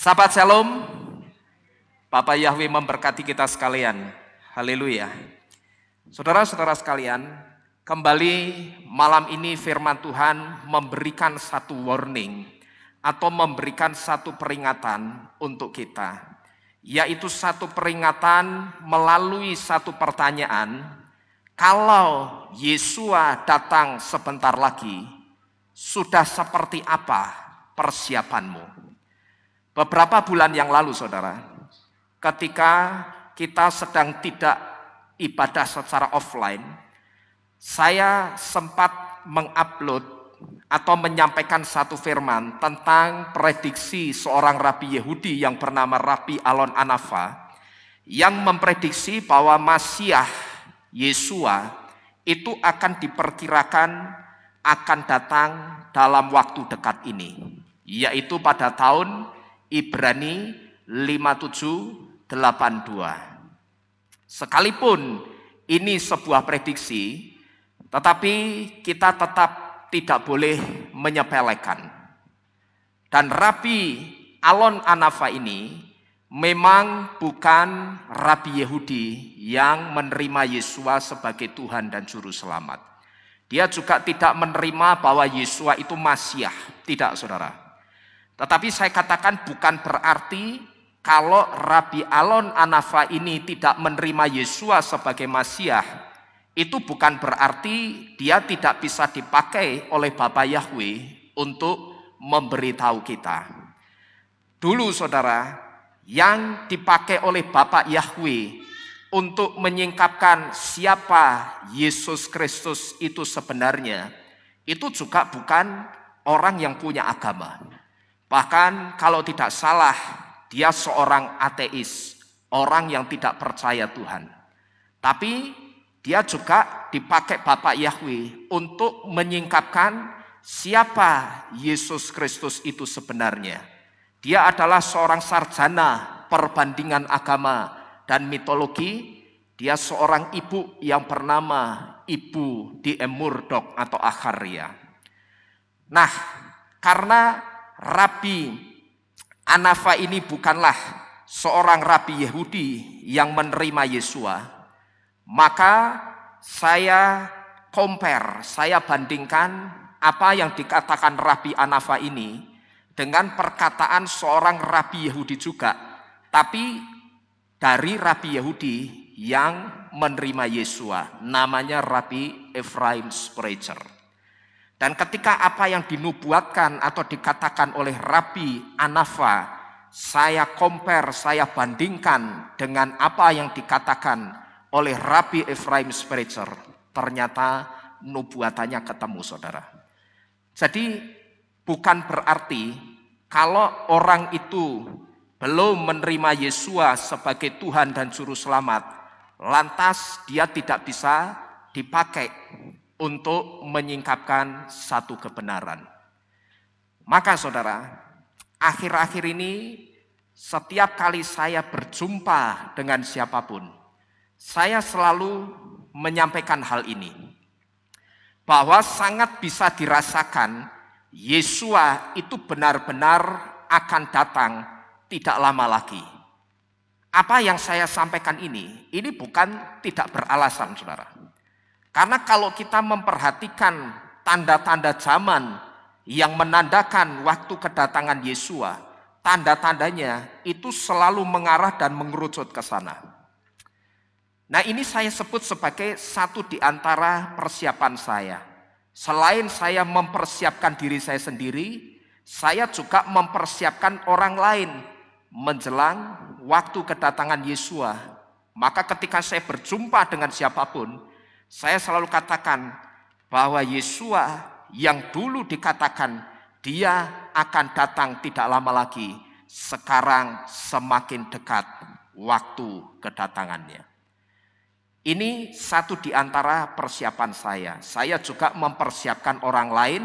Sahabat Shalom, Bapak Yahweh memberkati kita sekalian. Haleluya. Saudara-saudara sekalian, kembali malam ini firman Tuhan memberikan satu warning atau memberikan satu peringatan untuk kita, yaitu satu peringatan melalui satu pertanyaan. Kalau Yesua datang sebentar lagi, sudah seperti apa persiapanmu? Beberapa bulan yang lalu, saudara, ketika kita sedang tidak ibadah secara offline, saya sempat mengupload atau menyampaikan satu firman tentang prediksi seorang rabi Yahudi yang bernama Rabi Alon Anafa, yang memprediksi bahwa Masiah Yesua itu akan diperkirakan akan datang dalam waktu dekat ini, yaitu pada tahun Ibrani 5782. Sekalipun ini sebuah prediksi, tetapi kita tetap tidak boleh menyepelekan. Dan Rabi Alon Anafa ini memang bukan rabi Yahudi yang menerima Yesua sebagai Tuhan dan Juru Selamat. Dia juga tidak menerima bahwa Yesua itu Masiah, tidak, saudara. Tetapi saya katakan bukan berarti kalau Rabi Alon Anafa ini tidak menerima Yesua sebagai Masiah, itu bukan berarti dia tidak bisa dipakai oleh Bapak Yahweh untuk memberitahu kita. Dulu, saudara, yang dipakai oleh Bapak Yahweh untuk menyingkapkan siapa Yesus Kristus itu sebenarnya, itu juga bukan orang yang punya agama. Bahkan kalau tidak salah, dia seorang ateis, orang yang tidak percaya Tuhan. Tapi dia juga dipakai Bapak Yahweh untuk menyingkapkan siapa Yesus Kristus itu sebenarnya. Dia adalah seorang sarjana perbandingan agama dan mitologi. Dia seorang ibu yang bernama Ibu D.M. Murdoch atau Akharia. Nah, karena Rabi Anafa ini bukanlah seorang rabi Yahudi yang menerima Yesua, maka saya saya bandingkan apa yang dikatakan Rabi Anafa ini dengan perkataan seorang rabi Yahudi juga, tapi dari rabi Yahudi yang menerima Yesua, namanya Rabi Ephraim Sprecher. Dan ketika apa yang dinubuatkan atau dikatakan oleh Rabi Anafa, saya saya bandingkan dengan apa yang dikatakan oleh Rabi Ephraim Sprecher, ternyata nubuatannya ketemu, saudara. Jadi bukan berarti kalau orang itu belum menerima Yesua sebagai Tuhan dan Juru Selamat, lantas dia tidak bisa dipakai untuk menyingkapkan satu kebenaran. Maka, saudara, akhir-akhir ini setiap kali saya berjumpa dengan siapapun, saya selalu menyampaikan hal ini, bahwa sangat bisa dirasakan Yesua itu benar-benar akan datang tidak lama lagi. Apa yang saya sampaikan ini bukan tidak beralasan, saudara. Karena kalau kita memperhatikan tanda-tanda zaman yang menandakan waktu kedatangan Yesua, tanda-tandanya itu selalu mengarah dan mengerucut ke sana. Nah, ini saya sebut sebagai satu di antara persiapan saya. Selain saya mempersiapkan diri saya sendiri, saya juga mempersiapkan orang lain menjelang waktu kedatangan Yesua. Maka ketika saya berjumpa dengan siapapun, saya selalu katakan bahwa Yesua yang dulu dikatakan dia akan datang tidak lama lagi, sekarang semakin dekat waktu kedatangannya. Ini satu di antara persiapan saya. Saya juga mempersiapkan orang lain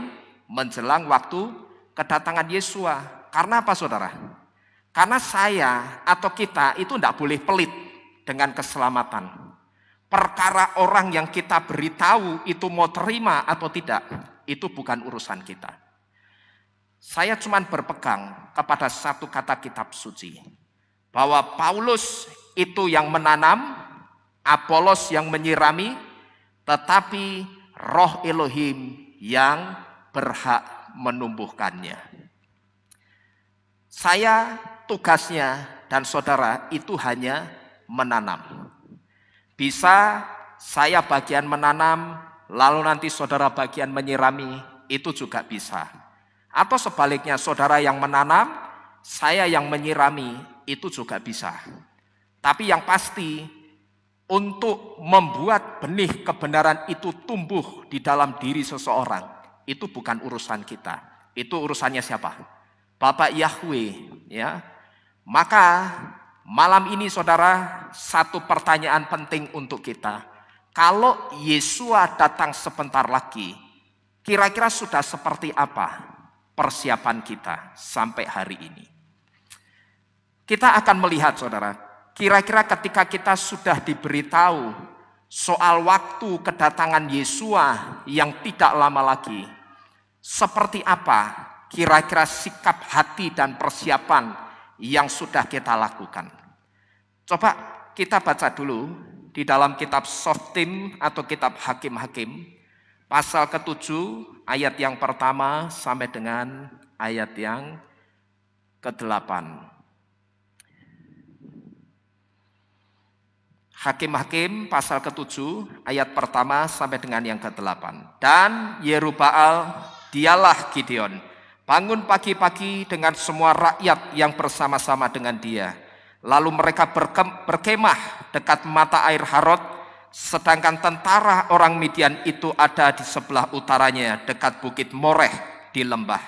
menjelang waktu kedatangan Yesua. Karena apa, saudara? Karena saya atau kita itu tidak boleh pelit dengan keselamatan. Perkara orang yang kita beritahu itu mau terima atau tidak, itu bukan urusan kita. Saya cuma berpegang kepada satu kata kitab suci. Bahwa Paulus itu yang menanam, Apolos yang menyirami, tetapi Roh Elohim yang berhak menumbuhkannya. Saya tugasnya dan saudara itu hanya menanam. Bisa saya bagian menanam, lalu nanti saudara bagian menyirami, itu juga bisa. Atau sebaliknya saudara yang menanam, saya yang menyirami, itu juga bisa. Tapi yang pasti, untuk membuat benih kebenaran itu tumbuh di dalam diri seseorang, itu bukan urusan kita. Itu urusannya siapa? Bapak Yahweh, ya. Maka malam ini saudara, satu pertanyaan penting untuk kita. Kalau Yesua datang sebentar lagi, kira-kira sudah seperti apa persiapan kita sampai hari ini? Kita akan melihat saudara, kira-kira ketika kita sudah diberitahu soal waktu kedatangan Yesua yang tidak lama lagi, seperti apa kira-kira sikap hati dan persiapan yang sudah kita lakukan. Coba kita baca dulu di dalam kitab Shoftim atau kitab Hakim-Hakim, pasal ke-7 ayat yang pertama sampai dengan ayat yang ke-8. Hakim-Hakim pasal ke-7 ayat pertama sampai dengan yang ke-8. Dan Yerubbaal, dialah Gideon, bangun pagi-pagi dengan semua rakyat yang bersama-sama dengan dia. Lalu mereka berkemah dekat mata air Harod, sedangkan tentara orang Midian itu ada di sebelah utaranya dekat bukit Moreh di lembah.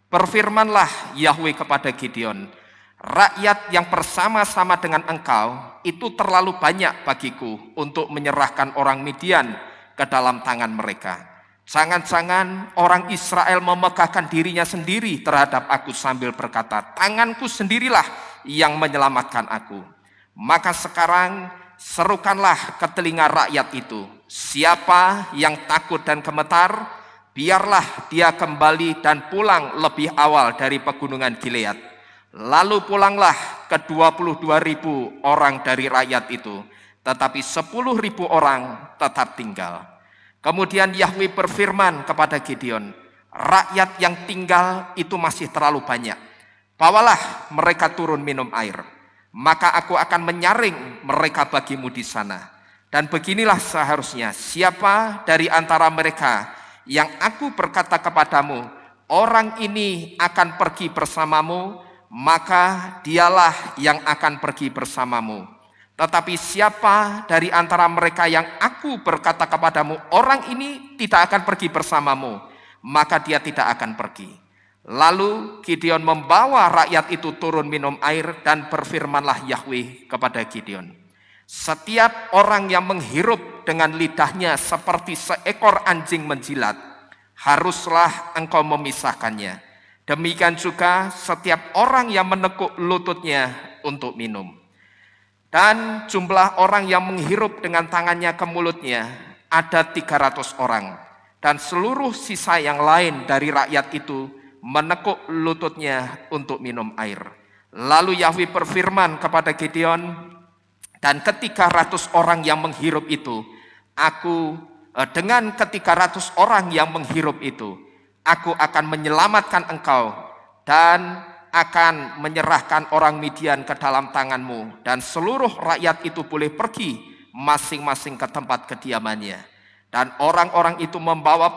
Berfirmanlah Yahweh kepada Gideon, rakyat yang bersama-sama dengan engkau itu terlalu banyak bagiku untuk menyerahkan orang Midian ke dalam tangan mereka. Jangan-jangan orang Israel memegahkan dirinya sendiri terhadap aku sambil berkata, tanganku sendirilah yang menyelamatkan aku. Maka sekarang serukanlah ke telinga rakyat itu, siapa yang takut dan gemetar, biarlah dia kembali dan pulang lebih awal dari pegunungan Gilead. Lalu pulanglah ke 22.000 orang dari rakyat itu, tetapi 10.000 orang tetap tinggal. Kemudian Yahweh berfirman kepada Gideon, rakyat yang tinggal itu masih terlalu banyak. Bawalah mereka turun minum air, maka aku akan menyaring mereka bagimu di sana. Dan beginilah seharusnya, siapa dari antara mereka yang aku berkata kepadamu, orang ini akan pergi bersamamu, maka dialah yang akan pergi bersamamu. Tetapi siapa dari antara mereka yang aku berkata kepadamu, orang ini tidak akan pergi bersamamu, maka dia tidak akan pergi. Lalu Gideon membawa rakyat itu turun minum air, dan berfirmanlah Yahweh kepada Gideon, setiap orang yang menghirup dengan lidahnya seperti seekor anjing menjilat, haruslah engkau memisahkannya. Demikian juga setiap orang yang menekuk lututnya untuk minum. Dan jumlah orang yang menghirup dengan tangannya ke mulutnya ada 300 orang. Dan seluruh sisa yang lain dari rakyat itu menekuk lututnya untuk minum air. Lalu Yahweh berfirman kepada Gideon, dan ke-300 orang yang menghirup itu, dengan ke-300 orang yang menghirup itu, aku akan menyelamatkan engkau dan akan menyerahkan orang Midian ke dalam tanganmu, dan seluruh rakyat itu boleh pergi masing-masing ke tempat kediamannya. Dan orang-orang itu membawa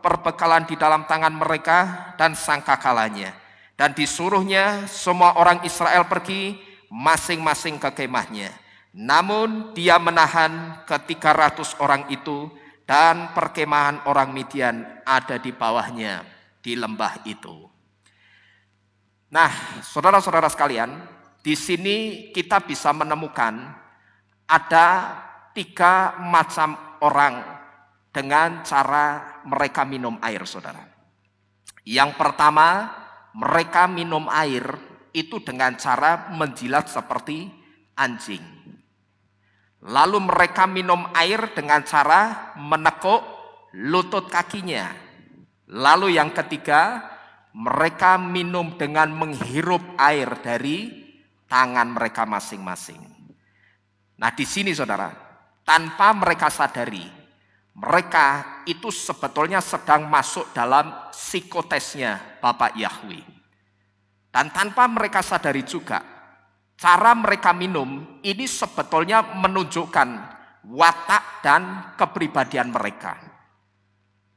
perbekalan di dalam tangan mereka dan sangkakalanya. Dan disuruhnya semua orang Israel pergi masing-masing ke kemahnya. Namun dia menahan ke-300 orang itu, dan perkemahan orang Midian ada di bawahnya di lembah itu. Nah, saudara-saudara sekalian, di sini kita bisa menemukan ada 3 macam orang dengan cara mereka minum air, saudara. Yang pertama, mereka minum air itu dengan cara menjilat seperti anjing. Lalu mereka minum air dengan cara menekuk lutut kakinya. Lalu yang ketiga, mereka minum dengan menghirup air dari tangan mereka masing-masing. Nah, di sini saudara, tanpa mereka sadari, mereka itu sebetulnya sedang masuk dalam psikotesnya Bapak Yahweh. Dan tanpa mereka sadari juga, cara mereka minum ini sebetulnya menunjukkan watak dan kepribadian mereka.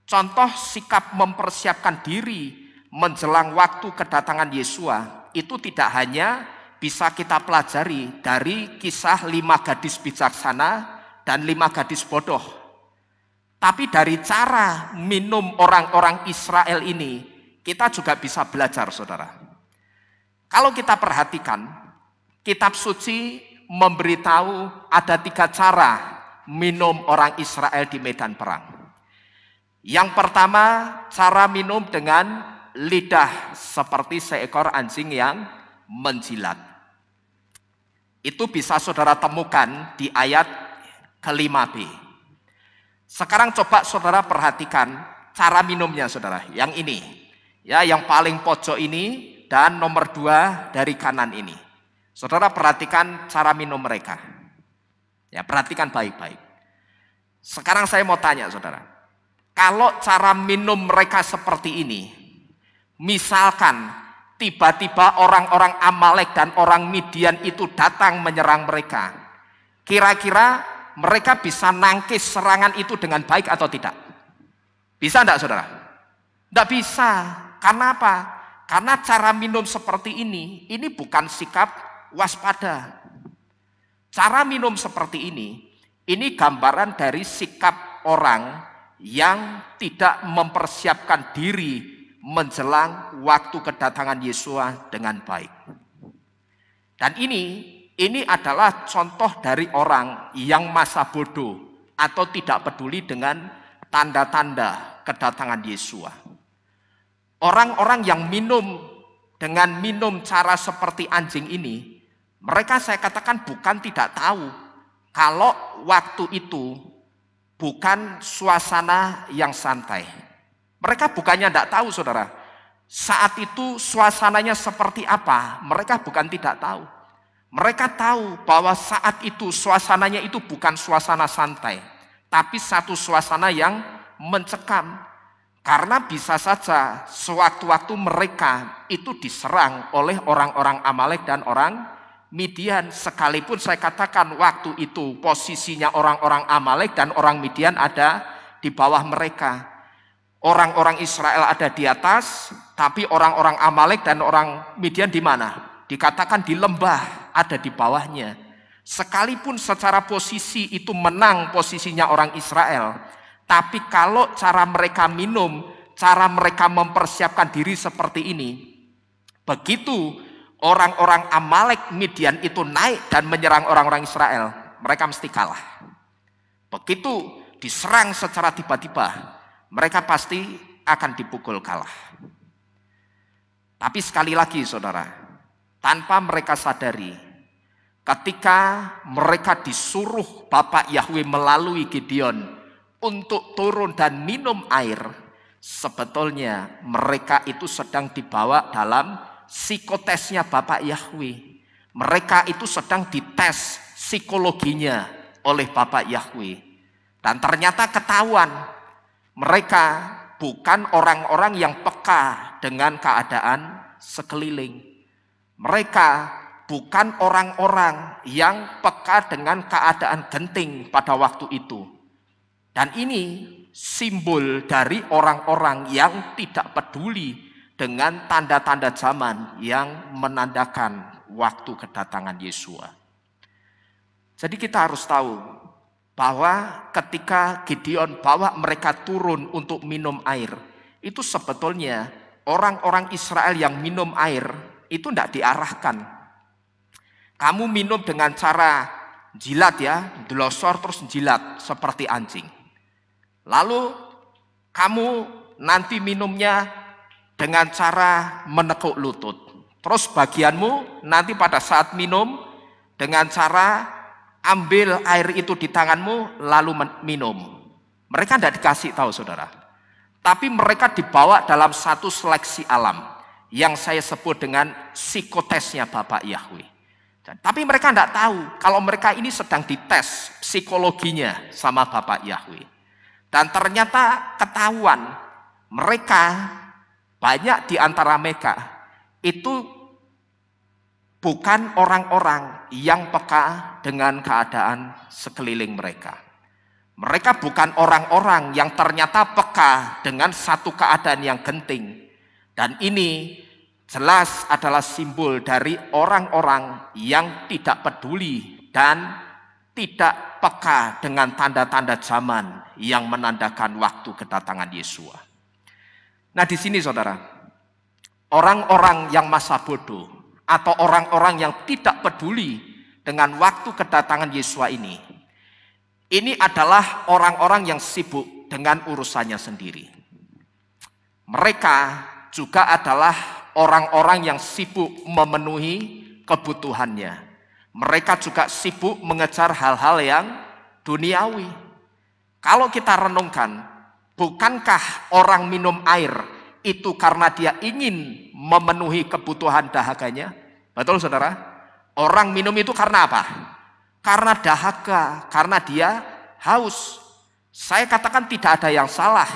Contoh sikap mempersiapkan diri menjelang waktu kedatangan Yesua itu tidak hanya bisa kita pelajari dari kisah 5 gadis bijaksana dan 5 gadis bodoh. Tapi dari cara minum orang-orang Israel ini, kita juga bisa belajar, saudara. Kalau kita perhatikan, kitab suci memberitahu ada 3 cara minum orang Israel di medan perang. Yang pertama, cara minum dengan lidah seperti seekor anjing yang menjilat. Itu bisa saudara temukan di ayat ke-5b. Sekarang coba saudara perhatikan cara minumnya saudara. Yang ini, ya, yang paling pojok ini dan nomor 2 dari kanan ini. Saudara perhatikan cara minum mereka. Ya, perhatikan baik-baik. Sekarang saya mau tanya saudara. Kalau cara minum mereka seperti ini, misalkan tiba-tiba orang-orang Amalek dan orang Midian itu datang menyerang mereka, kira-kira mereka bisa nangkis serangan itu dengan baik atau tidak? Bisa enggak saudara? Enggak bisa. Karena apa? Karena cara minum seperti ini bukan sikap waspada. Cara minum seperti ini gambaran dari sikap orang yang tidak mempersiapkan diri menjelang waktu kedatangan Yesua dengan baik. Dan ini adalah contoh dari orang yang masa bodoh atau tidak peduli dengan tanda-tanda kedatangan Yesua. Orang-orang yang minum dengan minum cara seperti anjing ini, mereka saya katakan bukan tidak tahu kalau waktu itu bukan suasana yang santai. Mereka bukannya tidak tahu saudara, saat itu suasananya seperti apa, mereka bukan tidak tahu. Mereka tahu bahwa saat itu suasananya itu bukan suasana santai, tapi satu suasana yang mencekam. Karena bisa saja sewaktu-waktu mereka itu diserang oleh orang-orang Amalek dan orang Midian. Sekalipun saya katakan waktu itu posisinya orang-orang Amalek dan orang Midian ada di bawah mereka. Orang-orang Israel ada di atas, tapi orang-orang Amalek dan orang Midian di mana? Dikatakan di lembah, ada di bawahnya. Sekalipun secara posisi itu menang posisinya orang Israel, tapi kalau cara mereka minum, cara mereka mempersiapkan diri seperti ini, begitu orang-orang Amalek Midian itu naik dan menyerang orang-orang Israel, mereka mesti kalah. Begitu diserang secara tiba-tiba, mereka pasti akan dipukul kalah. Tapi sekali lagi saudara, tanpa mereka sadari, ketika mereka disuruh Bapak Yahweh melalui Gideon untuk turun dan minum air, sebetulnya mereka itu sedang dibawa dalam psikotesnya Bapak Yahweh. Mereka itu sedang dites psikologinya oleh Bapak Yahweh. Dan ternyata ketahuan, mereka bukan orang-orang yang peka dengan keadaan sekeliling. Mereka bukan orang-orang yang peka dengan keadaan genting pada waktu itu. Dan ini simbol dari orang-orang yang tidak peduli dengan tanda-tanda zaman yang menandakan waktu kedatangan Yesua. Jadi kita harus tahu bahwa ketika Gideon bawa mereka turun untuk minum air, itu sebetulnya orang-orang Israel yang minum air itu tidak diarahkan. Kamu minum dengan cara jilat ya, delosor terus jilat seperti anjing. Lalu kamu nanti minumnya dengan cara menekuk lutut. Terus bagianmu nanti pada saat minum dengan cara ambil air itu di tanganmu lalu minum. Mereka tidak dikasih tahu saudara. Tapi mereka dibawa dalam satu seleksi alam yang saya sebut dengan psikotesnya Bapak Yahweh. Tapi mereka tidak tahu kalau mereka ini sedang dites psikologinya sama Bapak Yahweh. Dan ternyata ketahuan mereka, banyak di antara mereka itu bukan orang-orang yang peka dengan keadaan sekeliling mereka. Mereka bukan orang-orang yang ternyata peka dengan satu keadaan yang genting. Dan ini jelas adalah simbol dari orang-orang yang tidak peduli dan tidak peka dengan tanda-tanda zaman yang menandakan waktu kedatangan Yesua. Nah di sini saudara, orang-orang yang masa bodoh atau orang-orang yang tidak peduli dengan waktu kedatangan Yesua ini adalah orang-orang yang sibuk dengan urusannya sendiri. Mereka juga adalah orang-orang yang sibuk memenuhi kebutuhannya. Mereka juga sibuk mengejar hal-hal yang duniawi. Kalau kita renungkan, bukankah orang minum air itu karena dia ingin memenuhi kebutuhan dahaganya? Betul saudara? Orang minum itu karena apa? Karena dahaga, karena dia haus. Saya katakan tidak ada yang salah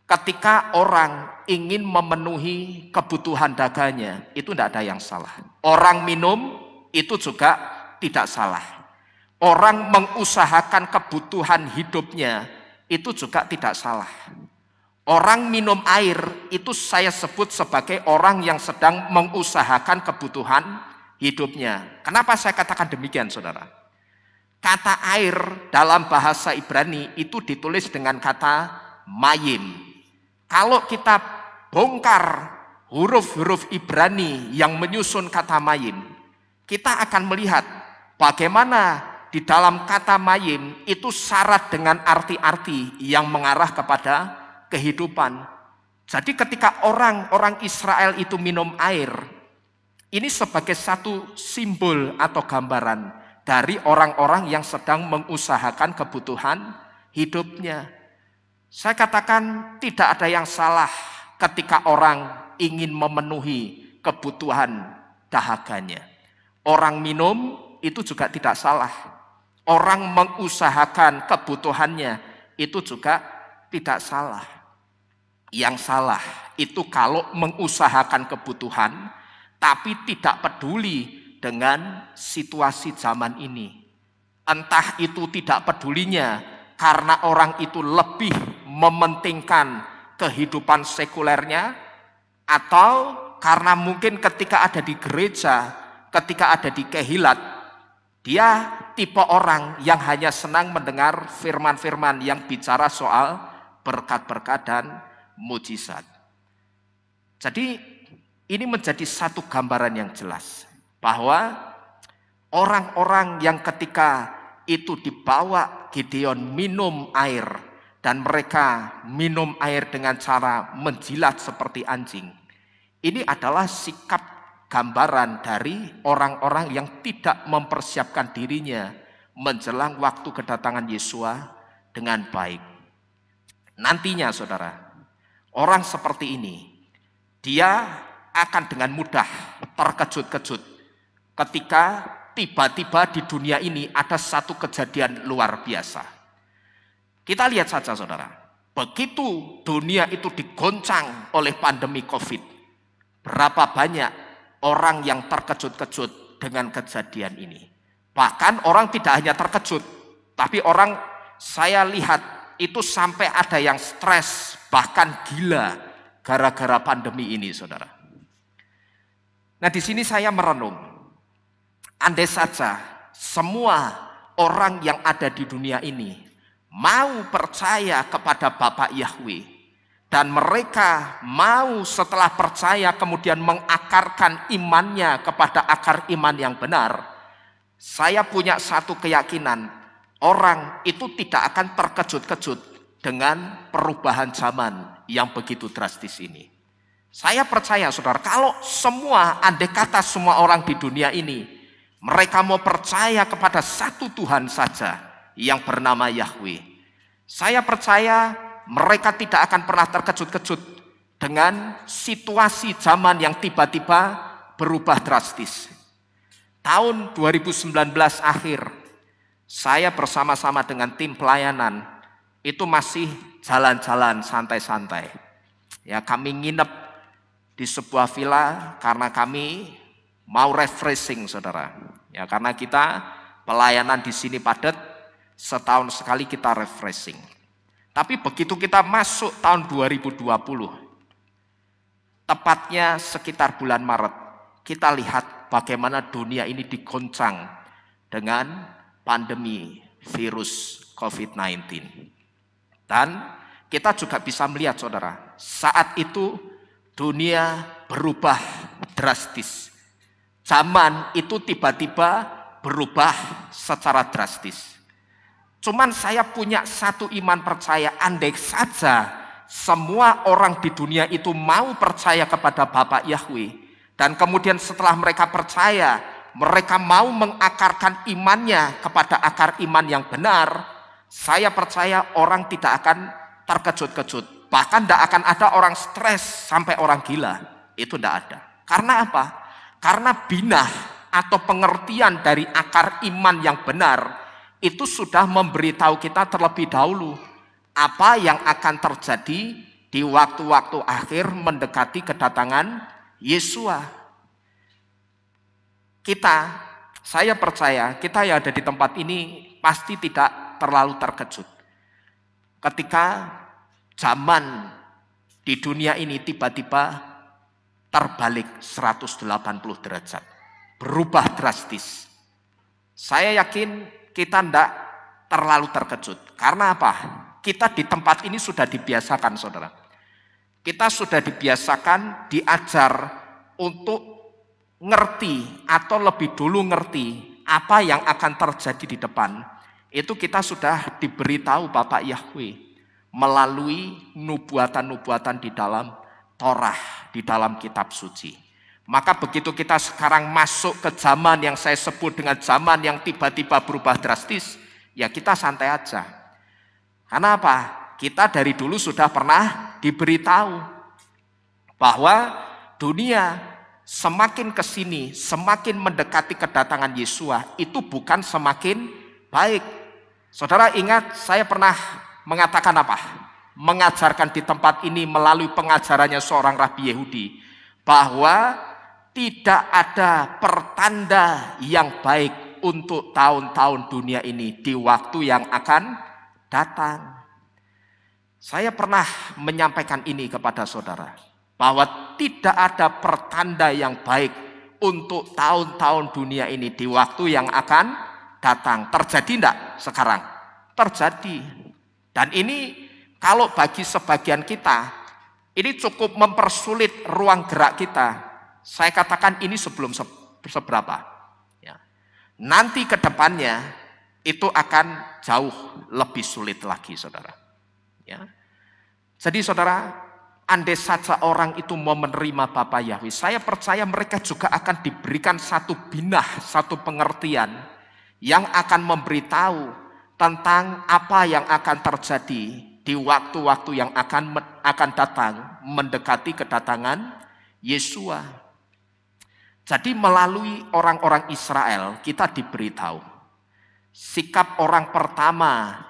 ketika orang ingin memenuhi kebutuhan dagangnya, itu tidak ada yang salah. Orang minum itu juga tidak salah. Orang mengusahakan kebutuhan hidupnya itu juga tidak salah. Orang minum air itu saya sebut sebagai orang yang sedang mengusahakan kebutuhan hidupnya. Kenapa saya katakan demikian saudara? Kata air dalam bahasa Ibrani itu ditulis dengan kata mayim. Kalau kita bongkar huruf-huruf Ibrani yang menyusun kata mayim, kita akan melihat bagaimana di dalam kata mayim itu syarat dengan arti-arti yang mengarah kepada kehidupan. Jadi ketika orang-orang Israel itu minum air, ini sebagai satu simbol atau gambaran dari orang-orang yang sedang mengusahakan kebutuhan hidupnya. Saya katakan tidak ada yang salah ketika orang ingin memenuhi kebutuhan dahaganya. Orang minum itu juga tidak salah. Orang mengusahakan kebutuhannya itu juga tidak salah. Yang salah itu kalau mengusahakan kebutuhan tapi tidak peduli dengan situasi zaman ini. Entah itu tidak pedulinya karena orang itu lebih mementingkan kehidupan sekulernya, atau karena mungkin ketika ada di gereja, ketika ada di kehilat, dia tipe orang yang hanya senang mendengar firman-firman yang bicara soal berkat-berkat dan mujizat. Jadi ini menjadi satu gambaran yang jelas bahwa orang-orang yang ketika itu dibawa Gideon minum air dan mereka minum air dengan cara menjilat seperti anjing. Ini adalah sikap gambaran dari orang-orang yang tidak mempersiapkan dirinya menjelang waktu kedatangan Yesua dengan baik. Nantinya saudara, orang seperti ini, dia akan dengan mudah terkejut-kejut ketika tiba-tiba di dunia ini ada satu kejadian luar biasa. Kita lihat saja saudara, begitu dunia itu digoncang oleh pandemi COVID, berapa banyak orang yang terkejut-kejut dengan kejadian ini. Bahkan orang tidak hanya terkejut, tapi orang saya lihat itu sampai ada yang stres, bahkan gila gara-gara pandemi ini saudara. Nah di sini saya merenung, andai saja semua orang yang ada di dunia ini mau percaya kepada Bapak Yahweh, dan mereka mau setelah percaya kemudian mengakarkan imannya kepada akar iman yang benar, saya punya satu keyakinan, orang itu tidak akan terkejut-kejut dengan perubahan zaman yang begitu drastis ini. Saya percaya saudara, kalau semua, andai kata semua orang di dunia ini mereka mau percaya kepada satu Tuhan saja yang bernama Yahweh, saya percaya mereka tidak akan pernah terkejut-kejut dengan situasi zaman yang tiba-tiba berubah drastis. Tahun 2019 akhir, saya bersama-sama dengan tim pelayanan itu masih jalan-jalan santai-santai. Ya, kami nginep di sebuah villa karena kami mau refreshing, saudara. Ya, karena kita pelayanan di sini padat, setahun sekali kita refreshing. Tapi begitu kita masuk tahun 2020, tepatnya sekitar bulan Maret, kita lihat bagaimana dunia ini digoncang dengan pandemi virus COVID-19. Dan kita juga bisa melihat, saudara, saat itu dunia berubah drastis. Zaman itu tiba-tiba berubah secara drastis. Cuman saya punya satu iman percaya, andai saja semua orang di dunia itu mau percaya kepada Bapak Yahweh, dan kemudian setelah mereka percaya, mereka mau mengakarkan imannya kepada akar iman yang benar, saya percaya orang tidak akan terkejut-kejut. Bahkan tidak akan ada orang stres sampai orang gila. Itu tidak ada. Karena apa? Karena binah atau pengertian dari akar iman yang benar itu sudah memberitahu kita terlebih dahulu apa yang akan terjadi di waktu-waktu akhir mendekati kedatangan Yesua. Saya percaya kita yang ada di tempat ini pasti tidak terlalu terkejut ketika zaman di dunia ini tiba-tiba terbalik 180 derajat, berubah drastis. Saya yakin kita tidak terlalu terkejut. Karena apa? Kita di tempat ini sudah dibiasakan, saudara. Kita sudah dibiasakan, diajar untuk ngerti atau lebih dulu ngerti apa yang akan terjadi di depan. Itu kita sudah diberitahu Bapak Yahweh melalui nubuatan-nubuatan di dalam Torah, di dalam kitab suci. Maka begitu kita sekarang masuk ke zaman yang saya sebut dengan zaman yang tiba-tiba berubah drastis, ya kita santai aja. Karena apa? Kita dari dulu sudah pernah diberitahu bahwa dunia semakin ke sini, semakin mendekati kedatangan Yesua, itu bukan semakin baik. Saudara ingat, saya pernah mengatakan apa? Mengajarkan di tempat ini melalui pengajarannya seorang Rabi Yehudi, bahwa tidak ada pertanda yang baik untuk tahun-tahun dunia ini di waktu yang akan datang. Saya pernah menyampaikan ini kepada saudara, bahwa tidak ada pertanda yang baik untuk tahun-tahun dunia ini di waktu yang akan datang. Terjadi enggak sekarang? Terjadi. Dan ini kalau bagi sebagian kita, ini cukup mempersulit ruang gerak kita. Saya katakan ini sebelum seberapa. Ya. Nanti ke depannya itu akan jauh lebih sulit lagi, saudara. Ya. Jadi saudara, andai saja orang itu mau menerima Bapa Yahweh, saya percaya mereka juga akan diberikan satu binah, satu pengertian yang akan memberitahu tentang apa yang akan terjadi di waktu-waktu yang akan datang mendekati kedatangan Yesua. Jadi melalui orang-orang Israel kita diberitahu sikap orang pertama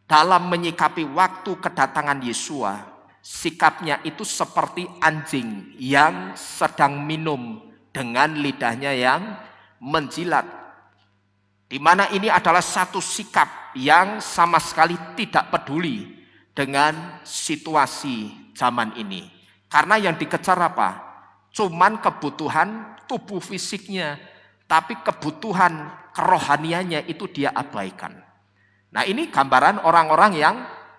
dalam menyikapi waktu kedatangan Yesua, sikapnya itu seperti anjing yang sedang minum dengan lidahnya yang menjilat. Di mana ini adalah satu sikap yang sama sekali tidak peduli dengan situasi zaman ini. Karena yang dikejar apa? Cuman kebutuhan tubuh fisiknya, tapi kebutuhan kerohaniannya itu dia abaikan. Nah, ini gambaran orang-orang yang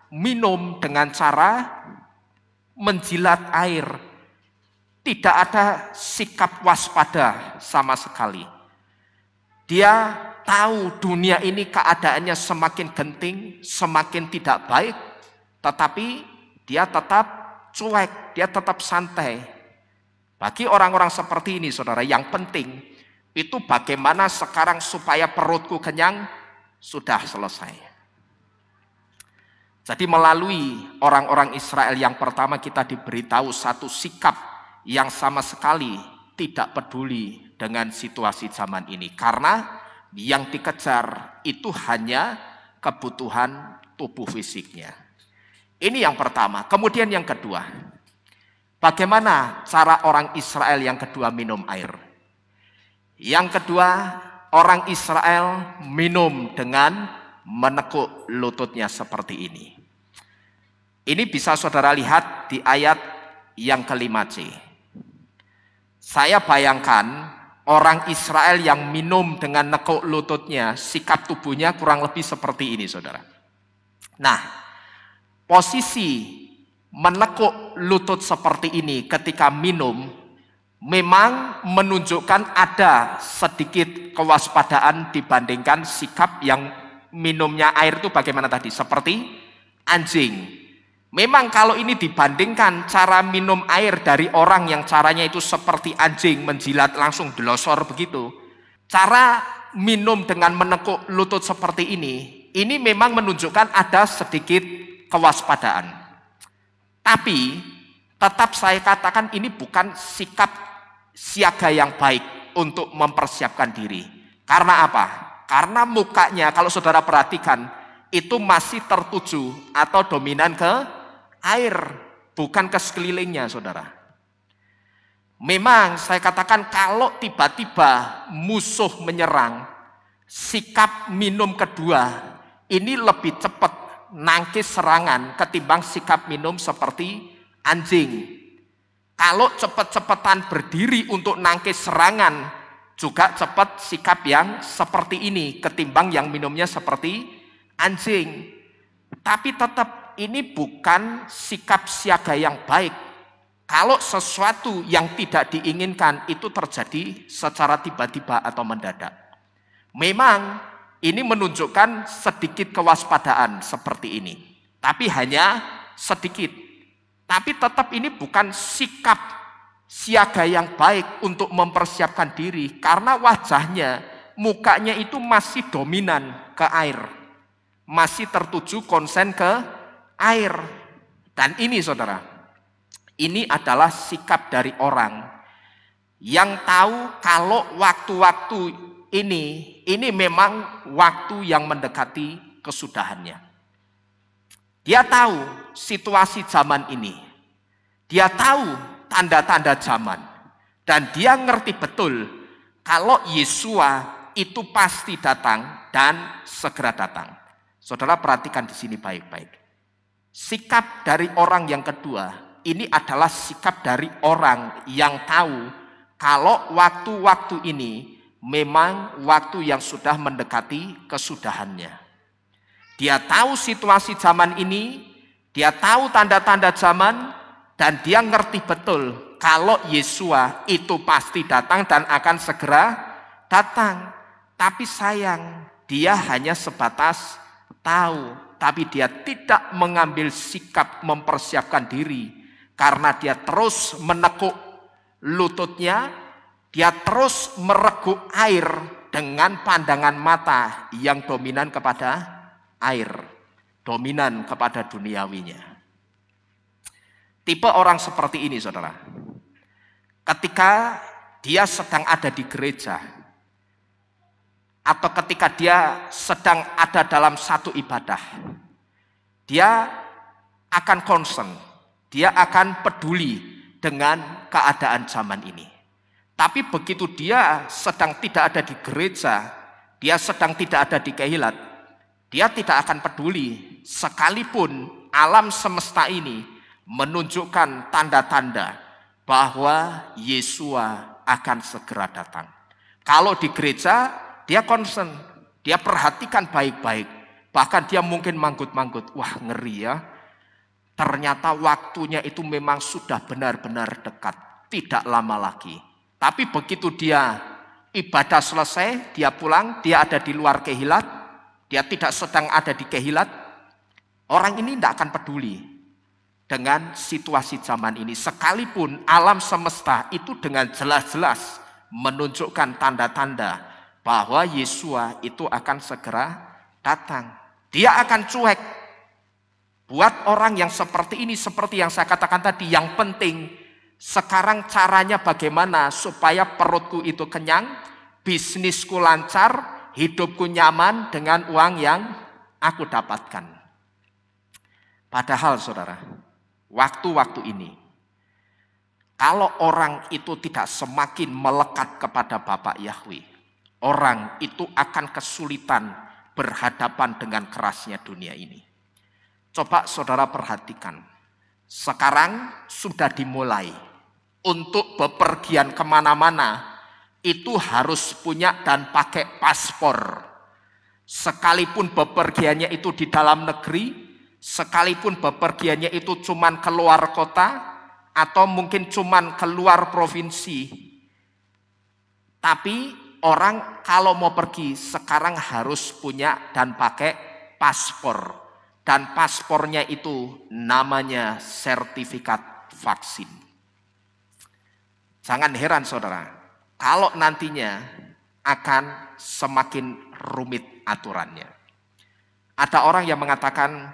minum dengan cara menjilat air. Tidak ada sikap waspada sama sekali. Dia tahu dunia ini keadaannya semakin genting, semakin tidak baik, tetapi dia tetap cuek, dia tetap santai. Bagi orang-orang seperti ini, saudara, yang penting itu bagaimana sekarang supaya perutku kenyang, sudah selesai. Jadi melalui orang-orang Israel yang pertama kita diberitahu satu sikap yang sama sekali tidak peduli dengan situasi zaman ini. Karena yang dikejar itu hanya kebutuhan tubuh fisiknya. Ini yang pertama. Kemudian yang kedua, bagaimana cara orang Israel yang kedua minum air? Yang kedua, orang Israel minum dengan menekuk lututnya seperti ini. Ini bisa saudara lihat di ayat yang ke-5c. Saya bayangkan orang Israel yang minum dengan nekuk lututnya, sikap tubuhnya kurang lebih seperti ini, saudara. Nah, posisi menekuk lutut seperti ini ketika minum memang menunjukkan ada sedikit kewaspadaan dibandingkan sikap yang minumnya air itu bagaimana tadi? Seperti anjing. Memang kalau ini dibandingkan cara minum air dari orang yang caranya itu seperti anjing menjilat langsung delosor begitu. Cara minum dengan menekuk lutut seperti ini memang menunjukkan ada sedikit kewaspadaan. Tapi tetap saya katakan ini bukan sikap siaga yang baik untuk mempersiapkan diri. Karena apa? Karena mukanya kalau saudara perhatikan itu masih tertuju atau dominan ke air, bukan ke sekelilingnya, saudara. Memang saya katakan kalau tiba-tiba musuh menyerang, sikap minum kedua ini lebih cepat nangkis serangan ketimbang sikap minum seperti anjing. Kalau cepat-cepatan berdiri untuk nangkis serangan, juga cepat sikap yang seperti ini ketimbang yang minumnya seperti anjing. Tapi tetap ini bukan sikap siaga yang baik. Kalau sesuatu yang tidak diinginkan itu terjadi secara tiba-tiba atau mendadak. Memang ini menunjukkan sedikit kewaspadaan seperti ini. Tapi hanya sedikit. Tapi tetap ini bukan sikap siaga yang baik untuk mempersiapkan diri. Karena wajahnya, mukanya itu masih dominan ke air. Masih tertuju konsen ke air. Dan ini saudara, ini adalah sikap dari orang yang tahu kalau waktu-waktu ini memang waktu yang mendekati kesudahannya. Dia tahu situasi zaman ini. Dia tahu tanda-tanda zaman. Dan dia ngerti betul kalau Yesua itu pasti datang dan segera datang. Saudara perhatikan di sini baik-baik. Sikap dari orang yang kedua ini adalah sikap dari orang yang tahu kalau waktu-waktu ini memang waktu yang sudah mendekati kesudahannya. Dia tahu situasi zaman ini, dia tahu tanda-tanda zaman, dan dia ngerti betul kalau Yesua itu pasti datang dan akan segera datang. Tapi sayang, dia hanya sebatas tahu, tapi dia tidak mengambil sikap mempersiapkan diri. Karena dia terus menekuk lututnya, dia terus mereguk air dengan pandangan mata yang dominan kepada air, dominan kepada duniawinya. Tipe orang seperti ini, saudara, ketika dia sedang ada di gereja, atau ketika dia sedang ada dalam satu ibadah, dia akan concern, dia akan peduli dengan keadaan zaman ini. Tapi begitu dia sedang tidak ada di gereja, dia sedang tidak ada di kehilat, dia tidak akan peduli sekalipun alam semesta ini menunjukkan tanda-tanda bahwa Yesua akan segera datang. Kalau di gereja, dia concern, dia perhatikan baik-baik. Bahkan dia mungkin manggut-manggut, wah ngeri ya. Ternyata waktunya itu memang sudah benar-benar dekat, tidak lama lagi. Tapi begitu dia ibadah selesai, dia pulang, dia ada di luar kehilat, dia tidak sedang ada di kehilat, orang ini tidak akan peduli dengan situasi zaman ini. Sekalipun alam semesta itu dengan jelas-jelas menunjukkan tanda-tanda bahwa Yesua itu akan segera datang. Dia akan cuek. Buat orang yang seperti ini, seperti yang saya katakan tadi, yang penting sekarang caranya bagaimana supaya perutku itu kenyang, bisnisku lancar, hidupku nyaman dengan uang yang aku dapatkan. Padahal saudara, waktu-waktu ini, kalau orang itu tidak semakin melekat kepada Bapak Yahweh, orang itu akan kesulitan berhadapan dengan kerasnya dunia ini. Coba saudara perhatikan, sekarang sudah dimulai untuk bepergian kemana-mana, itu harus punya dan pakai paspor. Sekalipun bepergiannya itu di dalam negeri, sekalipun bepergiannya itu cuman keluar kota, atau mungkin cuman keluar provinsi. Tapi orang kalau mau pergi sekarang harus punya dan pakai paspor. Dan paspornya itu namanya sertifikat vaksin. Jangan heran saudara, kalau nantinya akan semakin rumit aturannya. Ada orang yang mengatakan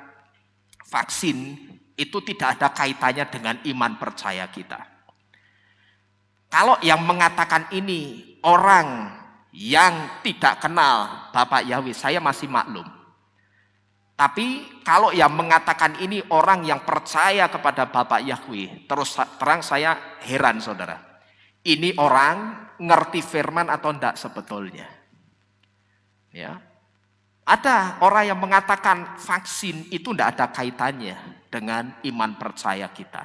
vaksin itu tidak ada kaitannya dengan iman percaya kita. Kalau yang mengatakan ini orang yang tidak kenal Bapak Yahweh, saya masih maklum. Tapi kalau yang mengatakan ini orang yang percaya kepada Bapak Yahweh, terus terang saya heran saudara. Ini orang ngerti firman atau enggak sebetulnya. Ya. Ada orang yang mengatakan vaksin itu enggak ada kaitannya dengan iman percaya kita.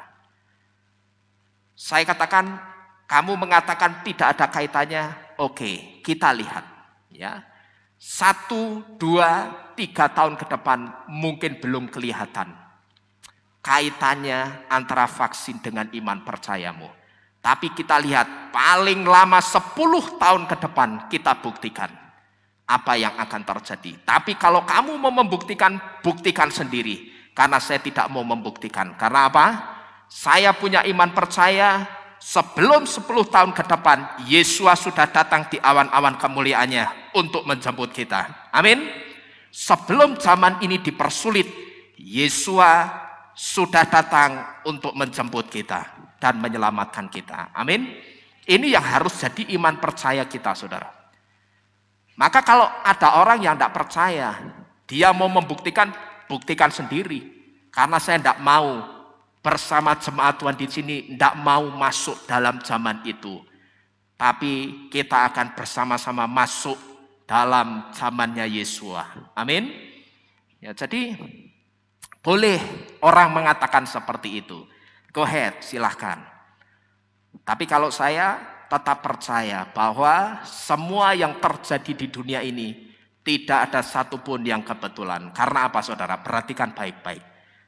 Saya katakan, kamu mengatakan tidak ada kaitannya, oke, kita lihat. Ya. 1, 2, 3 tahun ke depan mungkin belum kelihatan kaitannya antara vaksin dengan iman percayamu. Tapi kita lihat paling lama 10 tahun ke depan kita buktikan apa yang akan terjadi. Tapi kalau kamu mau membuktikan, buktikan sendiri. Karena saya tidak mau membuktikan. Karena apa? Saya punya iman percaya. Sebelum 10 tahun ke depan, Yesus sudah datang di awan-awan kemuliaannya untuk menjemput kita. Amin. Sebelum zaman ini dipersulit, Yesus sudah datang untuk menjemput kita dan menyelamatkan kita. Amin. Ini yang harus jadi iman percaya kita, saudara. Maka kalau ada orang yang tidak percaya, dia mau membuktikan, buktikan sendiri. Karena saya tidak mau bersama jemaat Tuhan di sini, tidak mau masuk dalam zaman itu. Tapi kita akan bersama-sama masuk dalam zamannya Yesus. Amin. Ya, jadi boleh orang mengatakan seperti itu. Go ahead, silahkan. Tapi kalau saya tetap percaya bahwa semua yang terjadi di dunia ini tidak ada satupun yang kebetulan. Karena apa saudara? Perhatikan baik-baik.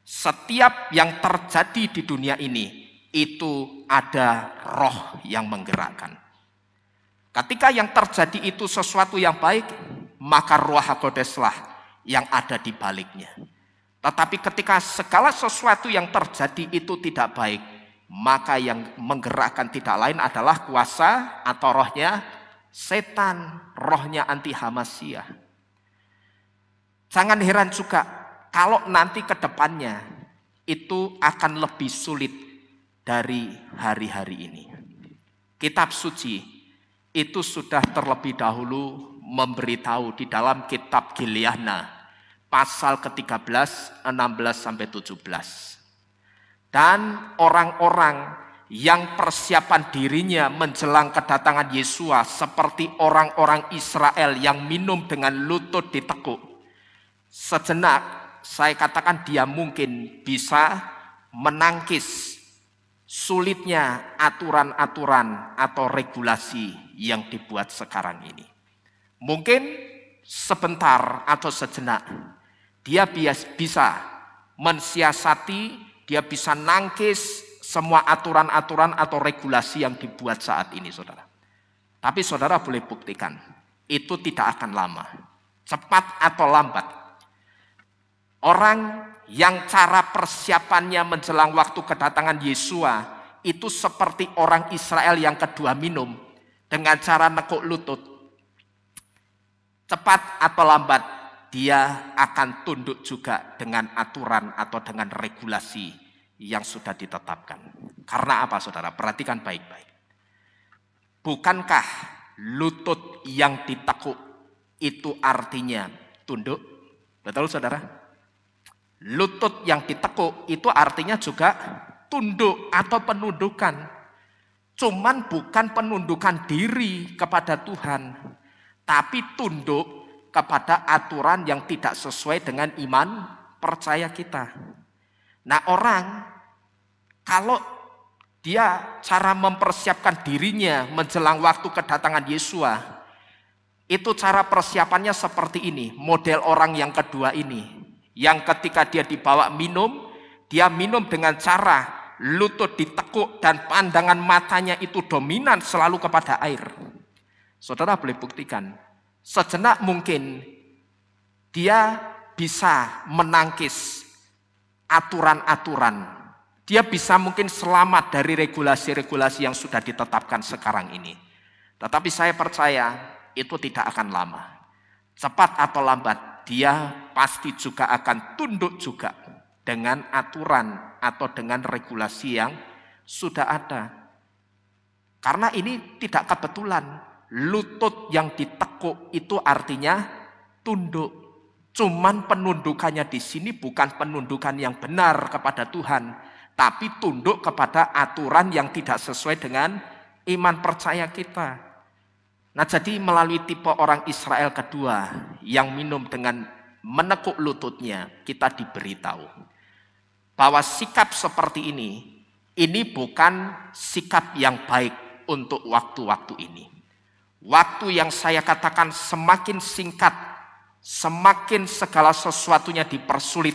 Setiap yang terjadi di dunia ini itu ada roh yang menggerakkan. Ketika yang terjadi itu sesuatu yang baik, maka Ruach HaKodeslah yang ada di baliknya. Tetapi ketika segala sesuatu yang terjadi itu tidak baik, maka yang menggerakkan tidak lain adalah kuasa atau rohnya setan, rohnya anti Hamasyah. Jangan heran juga kalau nanti ke depannya itu akan lebih sulit dari hari-hari ini. Kitab suci itu sudah terlebih dahulu memberitahu di dalam kitab Gileadna pasal ke-13, 16 sampai 17. Dan orang-orang yang persiapan dirinya menjelang kedatangan Yesus seperti orang-orang Israel yang minum dengan lutut ditekuk. Sejenak saya katakan dia mungkin bisa menangkis sulitnya aturan-aturan atau regulasi yang dibuat sekarang ini. Mungkin sebentar atau sejenak dia bisa mensiasati, dia bisa nangkis semua aturan-aturan atau regulasi yang dibuat saat ini, saudara. Tapi saudara boleh buktikan, itu tidak akan lama. Cepat atau lambat. Orang yang cara persiapannya menjelang waktu kedatangan Yesus itu seperti orang Israel yang kedua minum dengan cara nekuk lutut. Cepat atau lambat dia akan tunduk juga dengan aturan atau dengan regulasi yang sudah ditetapkan. Karena apa saudara? Perhatikan baik-baik. Bukankah lutut yang ditekuk itu artinya tunduk? Betul saudara? Lutut yang ditekuk itu artinya juga tunduk atau penundukan. Cuman bukan penundukan diri kepada Tuhan, tapi tunduk kepada aturan yang tidak sesuai dengan iman percaya kita. Nah, orang kalau dia cara mempersiapkan dirinya menjelang waktu kedatangan Yesua, itu cara persiapannya seperti ini. Model orang yang kedua ini, yang ketika dia dibawa minum, dia minum dengan cara lutut ditekuk dan pandangan matanya itu dominan selalu kepada air. Saudara boleh buktikan, sejenak mungkin dia bisa menangkis aturan-aturan. Dia bisa mungkin selamat dari regulasi-regulasi yang sudah ditetapkan sekarang ini. Tetapi saya percaya itu tidak akan lama. Cepat atau lambat dia pasti juga akan tunduk juga dengan aturan atau dengan regulasi yang sudah ada. Karena ini tidak kebetulan. Lutut yang ditekuk itu artinya tunduk. Cuman penundukannya di sini bukan penundukan yang benar kepada Tuhan, tapi tunduk kepada aturan yang tidak sesuai dengan iman percaya kita. Nah, jadi melalui tipe orang Israel kedua yang minum dengan menekuk lututnya, kita diberitahu bahwa sikap seperti ini bukan sikap yang baik untuk waktu-waktu ini. Waktu yang saya katakan semakin singkat, semakin segala sesuatunya dipersulit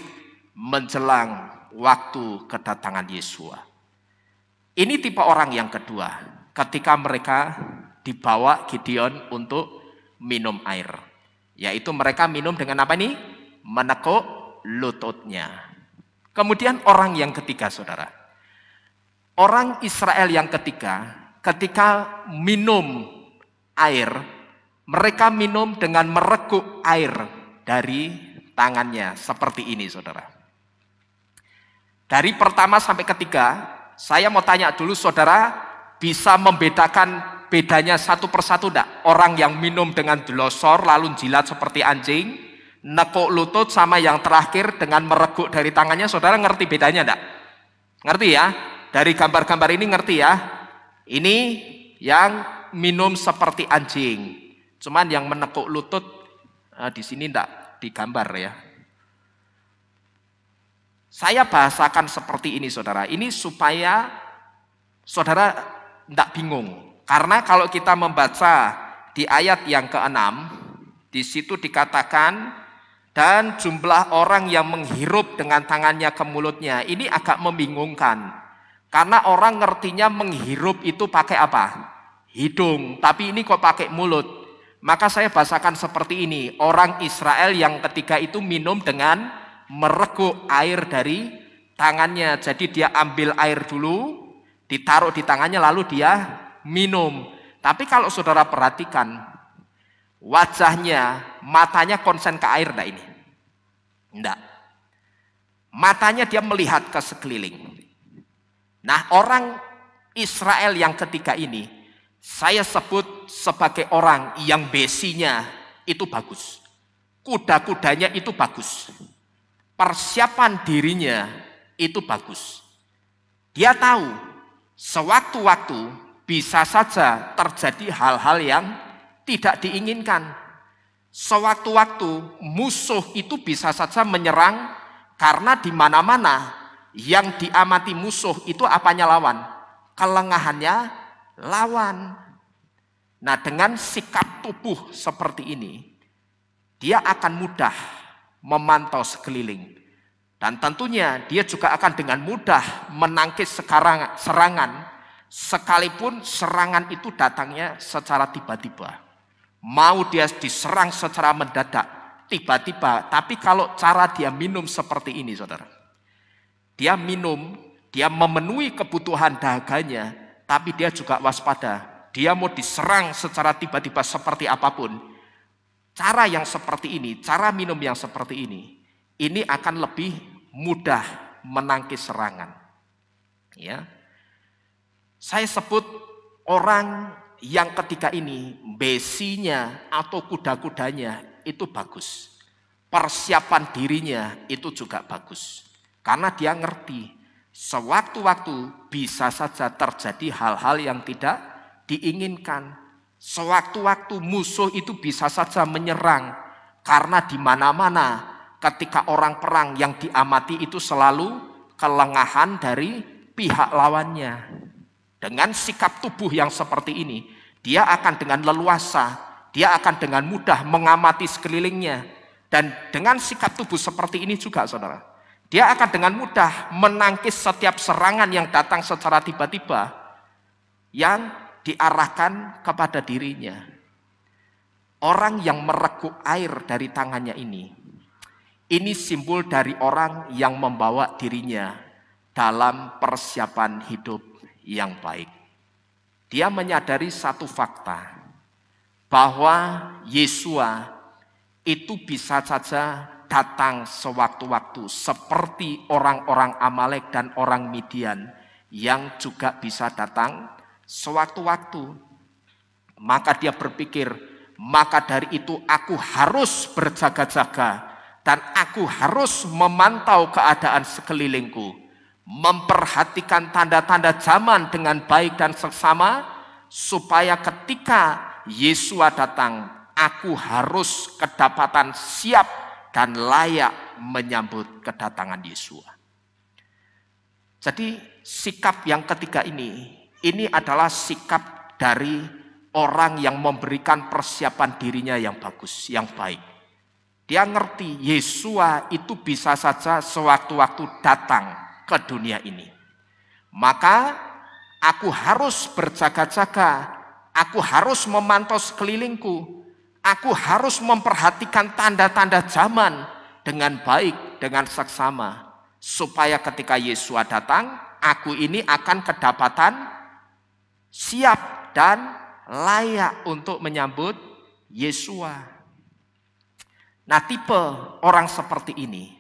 menjelang waktu kedatangan Yesua. Ini tipe orang yang kedua, ketika mereka dibawa Gideon untuk minum air. Yaitu mereka minum dengan apa nih? Menekuk lututnya. Kemudian orang yang ketiga saudara. Orang Israel yang ketiga, ketika minum air, mereka minum dengan mereguk air dari tangannya. Seperti ini saudara. Dari pertama sampai ketiga, saya mau tanya dulu saudara, bisa membedakan bedanya satu persatu enggak? Orang yang minum dengan delosor lalu jilat seperti anjing, nekuk lutut, sama yang terakhir dengan mereguk dari tangannya, saudara ngerti bedanya enggak? Ngerti ya? Dari gambar-gambar ini ngerti ya? Ini yang minum seperti anjing. Cuman yang menekuk lutut di sini enggak digambar ya. Saya bahasakan seperti ini saudara, ini supaya saudara tidak bingung. Karena kalau kita membaca di ayat yang ke-6, di situ dikatakan, dan jumlah orang yang menghirup dengan tangannya ke mulutnya, ini agak membingungkan. Karena orang ngertinya menghirup itu pakai apa? Hidung, tapi ini kok pakai mulut. Maka saya bahasakan seperti ini, orang Israel yang ketiga itu minum dengan mereguk air dari tangannya. Jadi dia ambil air dulu, ditaruh di tangannya lalu dia minum. Tapi kalau saudara perhatikan wajahnya, matanya konsen ke air enggak ini? Enggak. Matanya dia melihat ke sekeliling. Nah, orang Israel yang ketiga ini saya sebut sebagai orang yang besinya itu bagus. Kuda-kudanya itu bagus. Persiapan dirinya itu bagus. Dia tahu sewaktu-waktu bisa saja terjadi hal-hal yang tidak diinginkan. Sewaktu-waktu musuh itu bisa saja menyerang, karena di mana-mana yang diamati musuh itu apanya lawan? Kelengahannya lawan. Nah, dengan sikap tubuh seperti ini, dia akan mudah memantau sekeliling. Dan tentunya dia juga akan dengan mudah menangkis serangan, sekalipun serangan itu datangnya secara tiba-tiba. Mau dia diserang secara mendadak, tiba-tiba. Tapi kalau cara dia minum seperti ini saudara, dia minum, dia memenuhi kebutuhan dahaganya, tapi dia juga waspada. Dia mau diserang secara tiba-tiba seperti apapun, cara yang seperti ini, cara minum yang seperti ini akan lebih mudah menangkis serangan. Ya. Saya sebut orang yang ketika ini besinya atau kuda-kudanya itu bagus. Persiapan dirinya itu juga bagus. Karena dia ngerti sewaktu-waktu bisa saja terjadi hal-hal yang tidak diinginkan. Sewaktu-waktu musuh itu bisa saja menyerang. Karena di mana-mana ketika orang perang yang diamati itu selalu kelengahan dari pihak lawannya. Dengan sikap tubuh yang seperti ini, dia akan dengan leluasa, dia akan dengan mudah mengamati sekelilingnya. Dan dengan sikap tubuh seperti ini juga, saudara, dia akan dengan mudah menangkis setiap serangan yang datang secara tiba-tiba yang diarahkan kepada dirinya. Orang yang mereguk air dari tangannya ini simbol dari orang yang membawa dirinya dalam persiapan hidup yang baik. Dia menyadari satu fakta, bahwa Yesua itu bisa saja datang sewaktu-waktu seperti orang-orang Amalek dan orang Midian yang juga bisa datang sewaktu-waktu. Maka dia berpikir, maka dari itu aku harus berjaga-jaga dan aku harus memantau keadaan sekelilingku, memperhatikan tanda-tanda zaman dengan baik dan seksama, supaya ketika Yesua datang, aku harus kedapatan siap dan layak menyambut kedatangan Yesua. Jadi sikap yang ketiga ini adalah sikap dari orang yang memberikan persiapan dirinya yang bagus, yang baik. Dia ngerti Yesua itu bisa saja sewaktu-waktu datang ke dunia ini. Maka aku harus berjaga-jaga, aku harus memantau sekelilingku, aku harus memperhatikan tanda-tanda zaman dengan baik, dengan seksama, supaya ketika Yesua datang, aku ini akan kedapatan siap dan layak untuk menyambut Yesua. Nah, tipe orang seperti ini,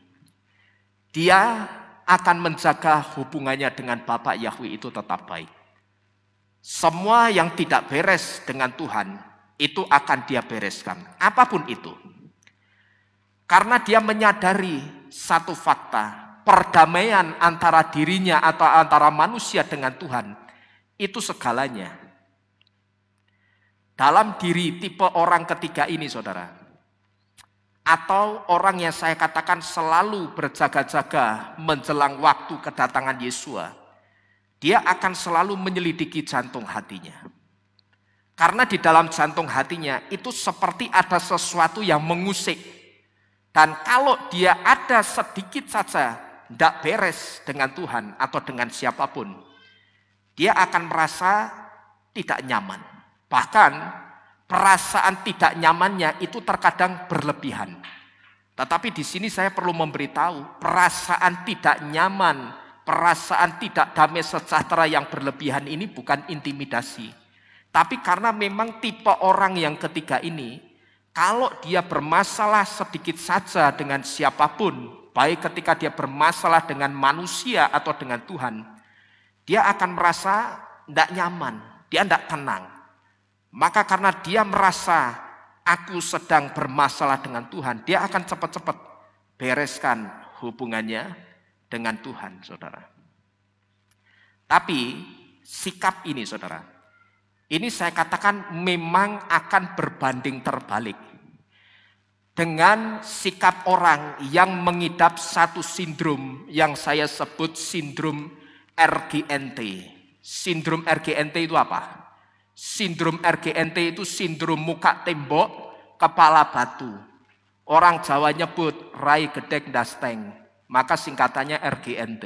dia akan menjaga hubungannya dengan Bapa Yahweh itu tetap baik. Semua yang tidak beres dengan Tuhan, itu akan dia bereskan, apapun itu. Karena dia menyadari satu fakta, perdamaian antara dirinya atau antara manusia dengan Tuhan, itu segalanya. Dalam diri tipe orang ketiga ini, saudara, atau orang yang saya katakan selalu berjaga-jaga menjelang waktu kedatangan Yesua, dia akan selalu menyelidiki jantung hatinya. Karena di dalam jantung hatinya itu seperti ada sesuatu yang mengusik. Dan kalau dia ada sedikit saja tidak beres dengan Tuhan atau dengan siapapun, dia akan merasa tidak nyaman. Bahkan perasaan tidak nyamannya itu terkadang berlebihan. Tetapi di sini saya perlu memberitahu, perasaan tidak nyaman, perasaan tidak damai sejahtera yang berlebihan ini bukan intimidasi. Tapi karena memang tipe orang yang ketiga ini, kalau dia bermasalah sedikit saja dengan siapapun, baik ketika dia bermasalah dengan manusia atau dengan Tuhan, dia akan merasa tidak nyaman, dia tidak tenang. Maka karena dia merasa aku sedang bermasalah dengan Tuhan, dia akan cepat-cepat bereskan hubungannya dengan Tuhan, saudara. Tapi sikap ini, saudara, ini saya katakan memang akan berbanding terbalik dengan sikap orang yang mengidap satu sindrom yang saya sebut sindrom RGNT. Sindrom RGNT itu apa? Sindrom RGNT itu sindrom muka tembok, kepala batu. Orang Jawa nyebut rai gedek ndasteng, maka singkatannya RGNT.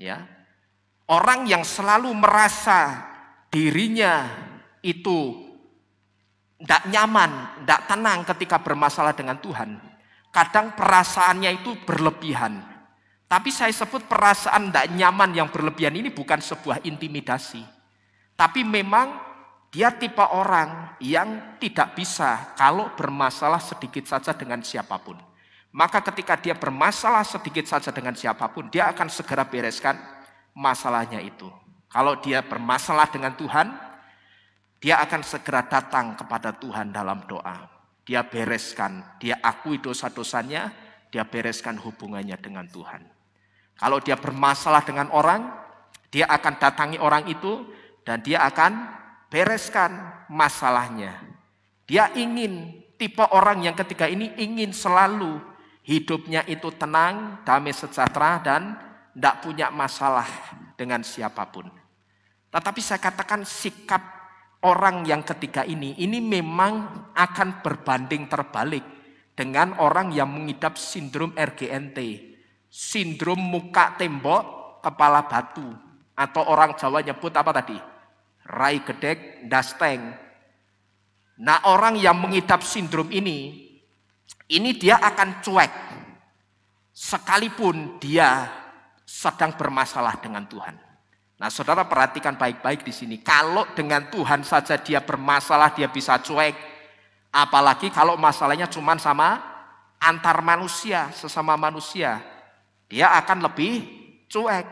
Ya. Orang yang selalu merasa dirinya itu tidak nyaman, tidak tenang ketika bermasalah dengan Tuhan. Kadang perasaannya itu berlebihan. Tapi saya sebut perasaan tidak nyaman yang berlebihan ini bukan sebuah intimidasi. Tapi memang Dia tipe orang yang tidak bisa kalau bermasalah sedikit saja dengan siapapun. Maka ketika dia bermasalah sedikit saja dengan siapapun, dia akan segera bereskan masalahnya itu. Kalau dia bermasalah dengan Tuhan, dia akan segera datang kepada Tuhan dalam doa. Dia bereskan, dia akui dosa-dosanya, dia bereskan hubungannya dengan Tuhan. Kalau dia bermasalah dengan orang, dia akan datangi orang itu dan dia akan bereskan masalahnya. Dia ingin, tipe orang yang ketiga ini ingin selalu hidupnya itu tenang, damai sejahtera dan tidak punya masalah dengan siapapun. Tetapi saya katakan sikap orang yang ketiga ini memang akan berbanding terbalik dengan orang yang mengidap sindrom RGNT, sindrom muka tembok, kepala batu, atau orang Jawa nyebut apa tadi? Rai gedek, dasteng. Nah, orang yang mengidap sindrom ini dia akan cuek. Sekalipun dia sedang bermasalah dengan Tuhan. Nah, saudara perhatikan baik-baik di sini. Kalau dengan Tuhan saja dia bermasalah, dia bisa cuek. Apalagi kalau masalahnya cuma sama antar manusia, sesama manusia. Dia akan lebih cuek.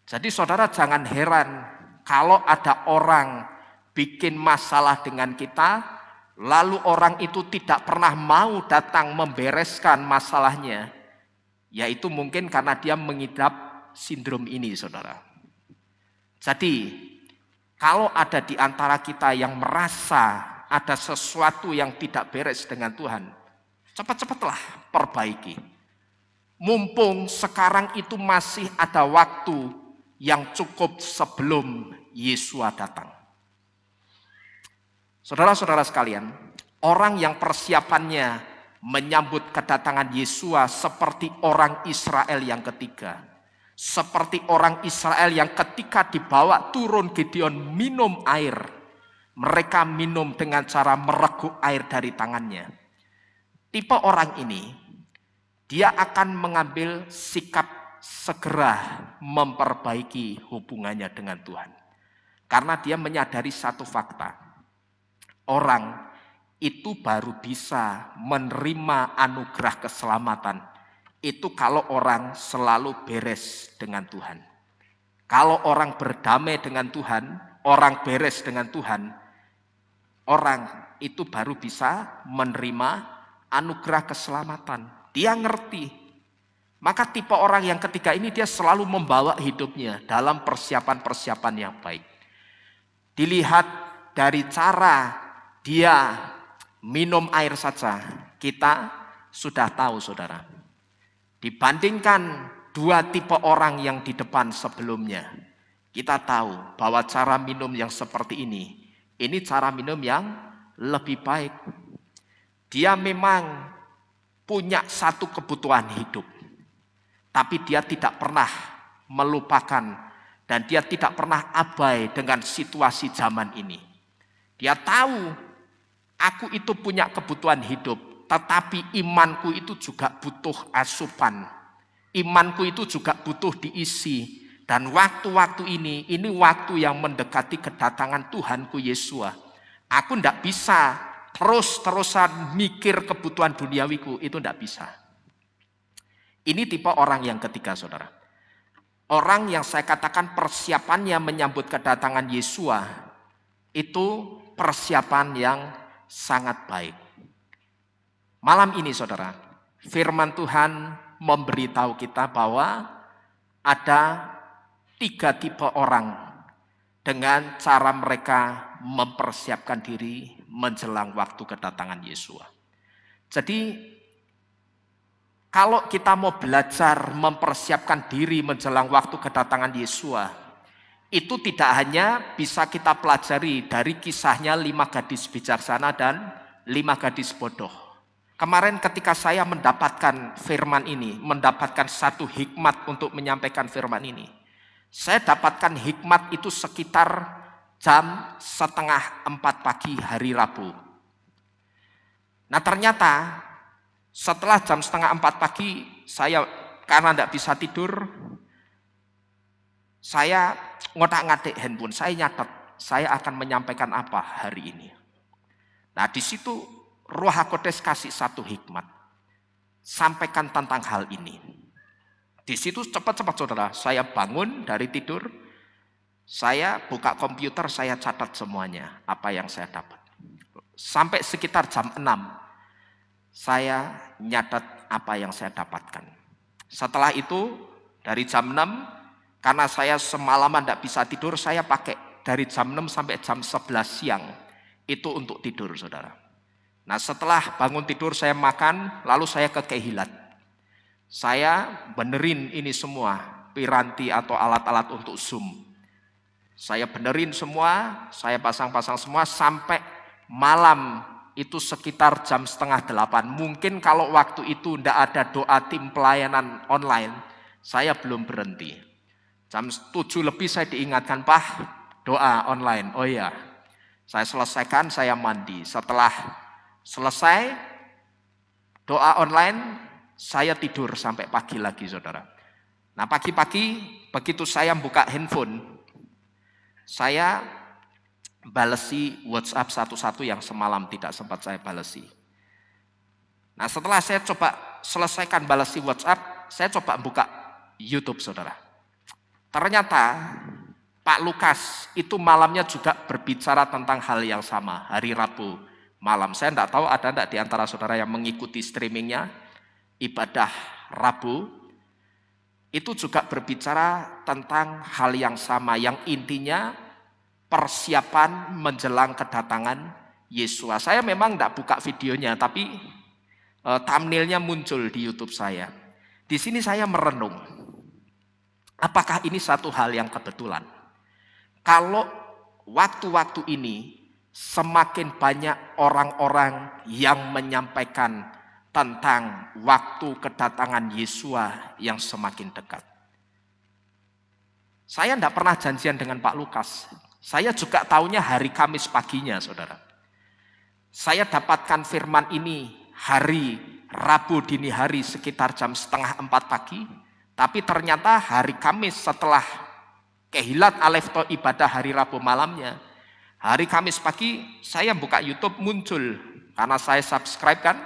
Jadi saudara jangan heran kalau ada orang bikin masalah dengan kita, lalu orang itu tidak pernah mau datang membereskan masalahnya, yaitu mungkin karena dia mengidap sindrom ini, saudara. Jadi, kalau ada di antara kita yang merasa ada sesuatu yang tidak beres dengan Tuhan, cepat-cepatlah perbaiki. Mumpung sekarang itu masih ada waktu yang cukup sebelum Yesua datang. Saudara-saudara sekalian, orang yang persiapannya menyambut kedatangan Yesua seperti orang Israel yang ketiga. Seperti orang Israel yang ketika dibawa turun Gideon minum air. Mereka minum dengan cara mereguk air dari tangannya. Tipe orang ini, dia akan mengambil sikap segera memperbaiki hubungannya dengan Tuhan. Karena dia menyadari satu fakta. Orang itu baru bisa menerima anugerah keselamatan. Itu kalau orang selalu beres dengan Tuhan. Kalau orang berdamai dengan Tuhan, orang beres dengan Tuhan, orang itu baru bisa menerima anugerah keselamatan. Dia ngerti. Maka tipe orang yang ketiga ini dia selalu membawa hidupnya dalam persiapan-persiapan yang baik. Dilihat dari cara dia minum air saja, kita sudah tahu, saudara. Dibandingkan dua tipe orang yang di depan sebelumnya, kita tahu bahwa cara minum yang seperti ini cara minum yang lebih baik. Dia memang punya satu kebutuhan hidup. Tapi dia tidak pernah melupakan dan dia tidak pernah abai dengan situasi zaman ini. Dia tahu aku itu punya kebutuhan hidup, tetapi imanku itu juga butuh asupan. Imanku itu juga butuh diisi. Dan waktu-waktu ini waktu yang mendekati kedatangan Tuhanku Yesua. Aku tidak bisa terus-terusan mikir kebutuhan duniawiku, itu tidak bisa. Ini tipe orang yang ketiga, saudara. Orang yang saya katakan persiapannya menyambut kedatangan Yesua, itu persiapan yang sangat baik. Malam ini, saudara, firman Tuhan memberitahu kita bahwa ada 3 tipe orang dengan cara mereka mempersiapkan diri menjelang waktu kedatangan Yesua. Jadi, kalau kita mau belajar mempersiapkan diri menjelang waktu kedatangan Yesua, itu tidak hanya bisa kita pelajari dari kisahnya 5 gadis bijaksana dan 5 gadis bodoh. Kemarin ketika saya mendapatkan firman ini, mendapatkan satu hikmat untuk menyampaikan firman ini, saya dapatkan hikmat itu sekitar jam 3:30 pagi hari Rabu. Nah ternyata setelah jam 3:30 pagi, saya karena tidak bisa tidur, saya ngotak-ngatik handphone, saya nyatet. saya akan menyampaikan apa hari ini. Nah, di situ Roh HaKudes kasih satu hikmat. Sampaikan tentang hal ini. Di situ cepat-cepat saudara, saya bangun dari tidur, saya buka komputer, saya catat semuanya, apa yang saya dapat. Sampai sekitar jam 6, saya nyatat apa yang saya dapatkan. Setelah itu, dari jam 6, karena saya semalaman tidak bisa tidur, saya pakai dari jam 6 sampai jam 11 siang, itu untuk tidur saudara. Nah, setelah bangun tidur, saya makan, lalu saya ke Kehilat. Saya benerin ini semua, piranti atau alat-alat untuk Zoom. Saya benerin semua, saya pasang-pasang semua sampai malam itu sekitar jam 7:30. Mungkin kalau waktu itu tidak ada doa tim pelayanan online, saya belum berhenti. Jam 7 lebih saya diingatkan, Pak, doa online. Oh iya, saya selesaikan, saya mandi. Setelah selesai doa online, saya tidur sampai pagi lagi saudara. Nah, pagi-pagi begitu saya buka handphone, saya balesi WhatsApp satu-satu yang semalam tidak sempat saya balesi. Nah, setelah saya coba selesaikan balesi WhatsApp, saya coba buka YouTube saudara. Ternyata Pak Lukas itu malamnya juga berbicara tentang hal yang sama, hari Rabu malam. Saya tidak tahu ada tidak di antara saudara yang mengikuti streamingnya, ibadah Rabu, itu juga berbicara tentang hal yang sama, yang intinya persiapan menjelang kedatangan Yesus. Saya memang tidak buka videonya, tapi thumbnailnya muncul di YouTube saya. Di sini saya merenung, apakah ini satu hal yang kebetulan? Kalau waktu-waktu ini semakin banyak orang-orang yang menyampaikan tentang waktu kedatangan Yesus yang semakin dekat. Saya tidak pernah janjian dengan Pak Lukas. Saya juga tahunya hari Kamis paginya, saudara. Saya dapatkan firman ini hari Rabu dini hari sekitar jam 3:30 pagi. Tapi ternyata hari Kamis setelah Kehilat Alefto ibadah hari Rabu malamnya, hari Kamis pagi saya buka YouTube muncul, karena saya subscribe kan,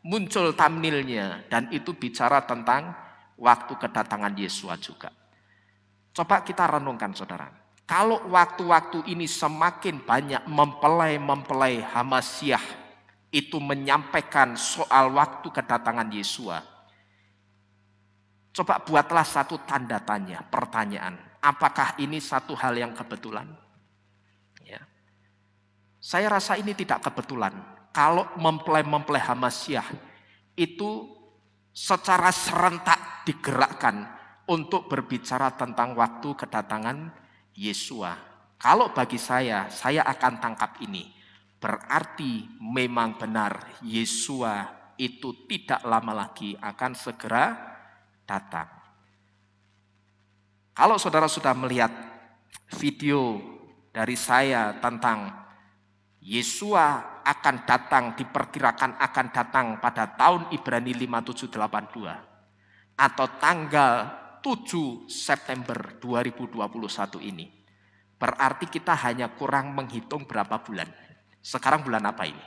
muncul thumbnailnya, dan itu bicara tentang waktu kedatangan Yesus juga. Coba kita renungkan saudara, kalau waktu-waktu ini semakin banyak mempelai Hamasyah itu menyampaikan soal waktu kedatangan Yesus, coba buatlah satu tanda tanya, pertanyaan, apakah ini satu hal yang kebetulan? Ya. Saya rasa ini tidak kebetulan. Kalau mempelai Hamasyah itu secara serentak digerakkan untuk berbicara tentang waktu kedatangan Yesus. Kalau bagi saya akan tangkap ini. Berarti memang benar Yesus itu tidak lama lagi akan segera datang. Kalau saudara sudah melihat video dari saya tentang Yesus akan datang, diperkirakan akan datang pada tahun Ibrani 5782 atau tanggal 7 September 2021 ini. Berarti kita hanya kurang menghitung berapa bulan. Sekarang bulan apa ini?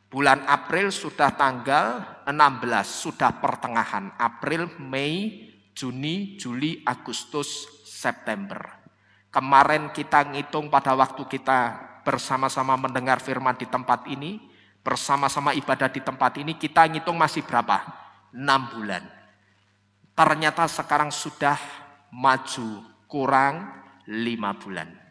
Bulan April sudah tanggal 16, sudah pertengahan. April, Mei, Juni, Juli, Agustus, September. Kemarin kita ngitung pada waktu kita bersama-sama mendengar firman di tempat ini, bersama-sama ibadah di tempat ini, kita ngitung masih berapa? 6 bulan. Ternyata sekarang sudah maju kurang 5 bulan.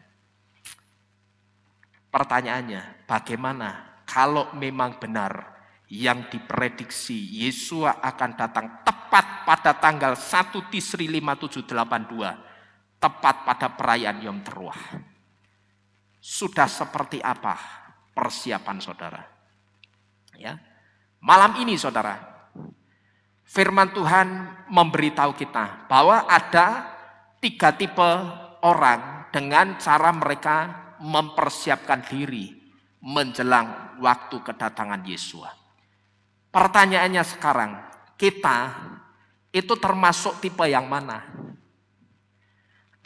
Pertanyaannya, bagaimana kalau memang benar yang diprediksi Yesus akan datang tepat pada tanggal 1 Tisri 5782, tepat pada perayaan Yom Teruah? Sudah seperti apa persiapan saudara? Ya. Malam ini saudara, firman Tuhan memberitahu kita bahwa ada 3 tipe orang dengan cara mereka mempersiapkan diri menjelang waktu kedatangan Yesus. Pertanyaannya sekarang, kita itu termasuk tipe yang mana?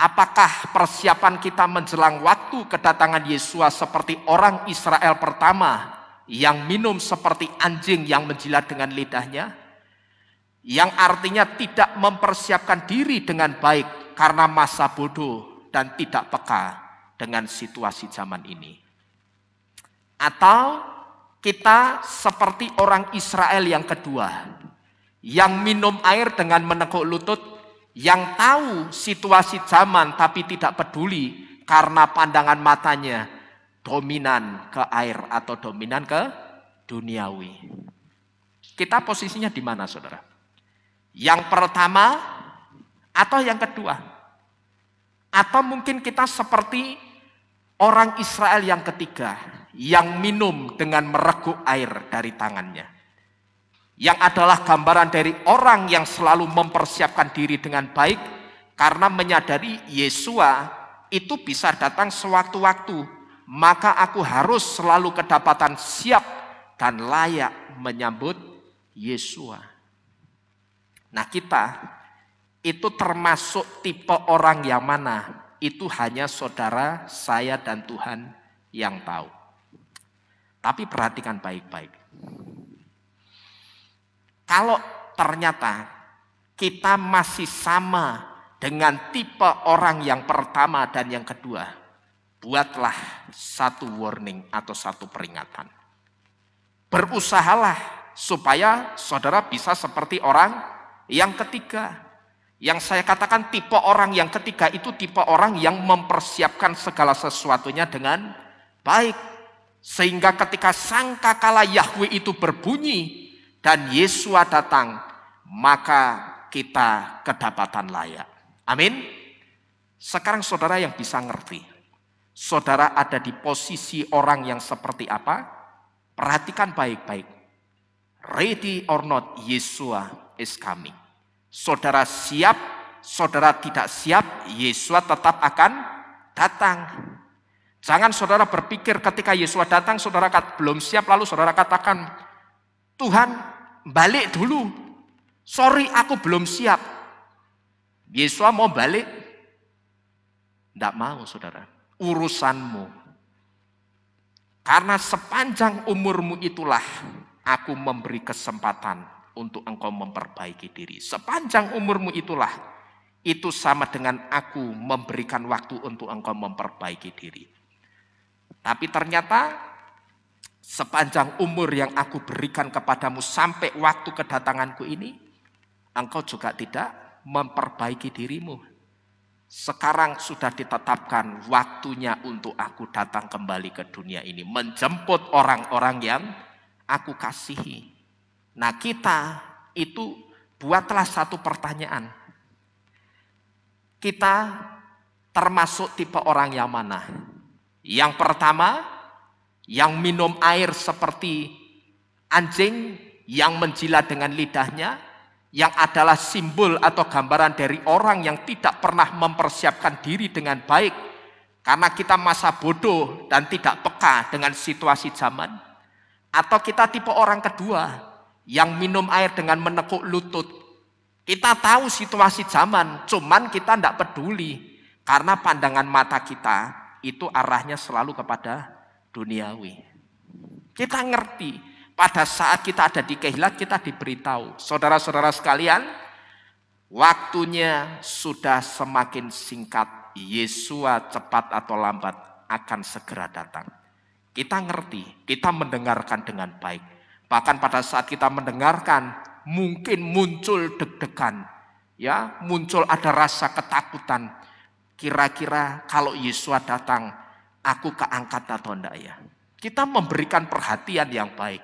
Apakah persiapan kita menjelang waktu kedatangan Yesus seperti orang Israel pertama yang minum seperti anjing yang menjilat dengan lidahnya? Yang artinya tidak mempersiapkan diri dengan baik karena masa bodoh dan tidak peka dengan situasi zaman ini. Atau kita seperti orang Israel yang kedua, yang minum air dengan menekuk lutut, yang tahu situasi zaman tapi tidak peduli karena pandangan matanya dominan ke air atau dominan ke duniawi. Kita posisinya di mana, saudara? Yang pertama atau yang kedua? Atau mungkin kita seperti orang Israel yang ketiga, yang minum dengan mereguk air dari tangannya. Yang adalah gambaran dari orang yang selalu mempersiapkan diri dengan baik karena menyadari Yesua itu bisa datang sewaktu-waktu, maka aku harus selalu kedapatan siap dan layak menyambut Yesua. Nah, kita itu termasuk tipe orang yang mana? Itu hanya saudara, saya dan Tuhan yang tahu. Tapi perhatikan baik-baik. Kalau ternyata kita masih sama dengan tipe orang yang pertama dan yang kedua, buatlah satu warning atau satu peringatan. Berusahalah supaya saudara bisa seperti orang yang ketiga. Yang saya katakan tipe orang yang ketiga itu tipe orang yang mempersiapkan segala sesuatunya dengan baik. Sehingga ketika sangkakala Yahweh itu berbunyi dan Yesus datang, maka kita kedapatan layak. Amin. Sekarang saudara yang bisa ngerti, saudara ada di posisi orang yang seperti apa? Perhatikan baik-baik. Ready or not, Yesus is coming. Saudara siap, saudara tidak siap, Yesus tetap akan datang. Jangan saudara berpikir ketika Yesus datang, saudara belum siap, lalu saudara katakan, Tuhan balik dulu, sorry aku belum siap. Yesus mau balik? Tidak mau saudara, urusanmu. Karena sepanjang umurmu itulah aku memberi kesempatan untuk engkau memperbaiki diri. Sepanjang umurmu itulah, itu sama dengan aku memberikan waktu untuk engkau memperbaiki diri. Tapi ternyata sepanjang umur yang aku berikan kepadamu sampai waktu kedatanganku ini, engkau juga tidak memperbaiki dirimu. Sekarang sudah ditetapkan waktunya untuk aku datang kembali ke dunia ini, menjemput orang-orang yang aku kasihi. Nah, kita itu buatlah satu pertanyaan. Kita termasuk tipe orang yang mana? Yang pertama, yang minum air seperti anjing yang menjilat dengan lidahnya, yang adalah simbol atau gambaran dari orang yang tidak pernah mempersiapkan diri dengan baik karena kita masa bodoh dan tidak peka dengan situasi zaman. Atau kita tipe orang kedua yang minum air dengan menekuk lutut. Kita tahu situasi zaman, cuman kita tidak peduli karena pandangan mata kita itu arahnya selalu kepada duniawi. Kita ngerti, pada saat kita ada di kehilat kita diberitahu, saudara-saudara sekalian, waktunya sudah semakin singkat, Yesus cepat atau lambat akan segera datang. Kita ngerti, kita mendengarkan dengan baik. Bahkan pada saat kita mendengarkan, mungkin muncul deg-degan, ya, muncul ada rasa ketakutan. Kira-kira kalau Yesus datang, aku keangkat atau enggak ya? Kita memberikan perhatian yang baik.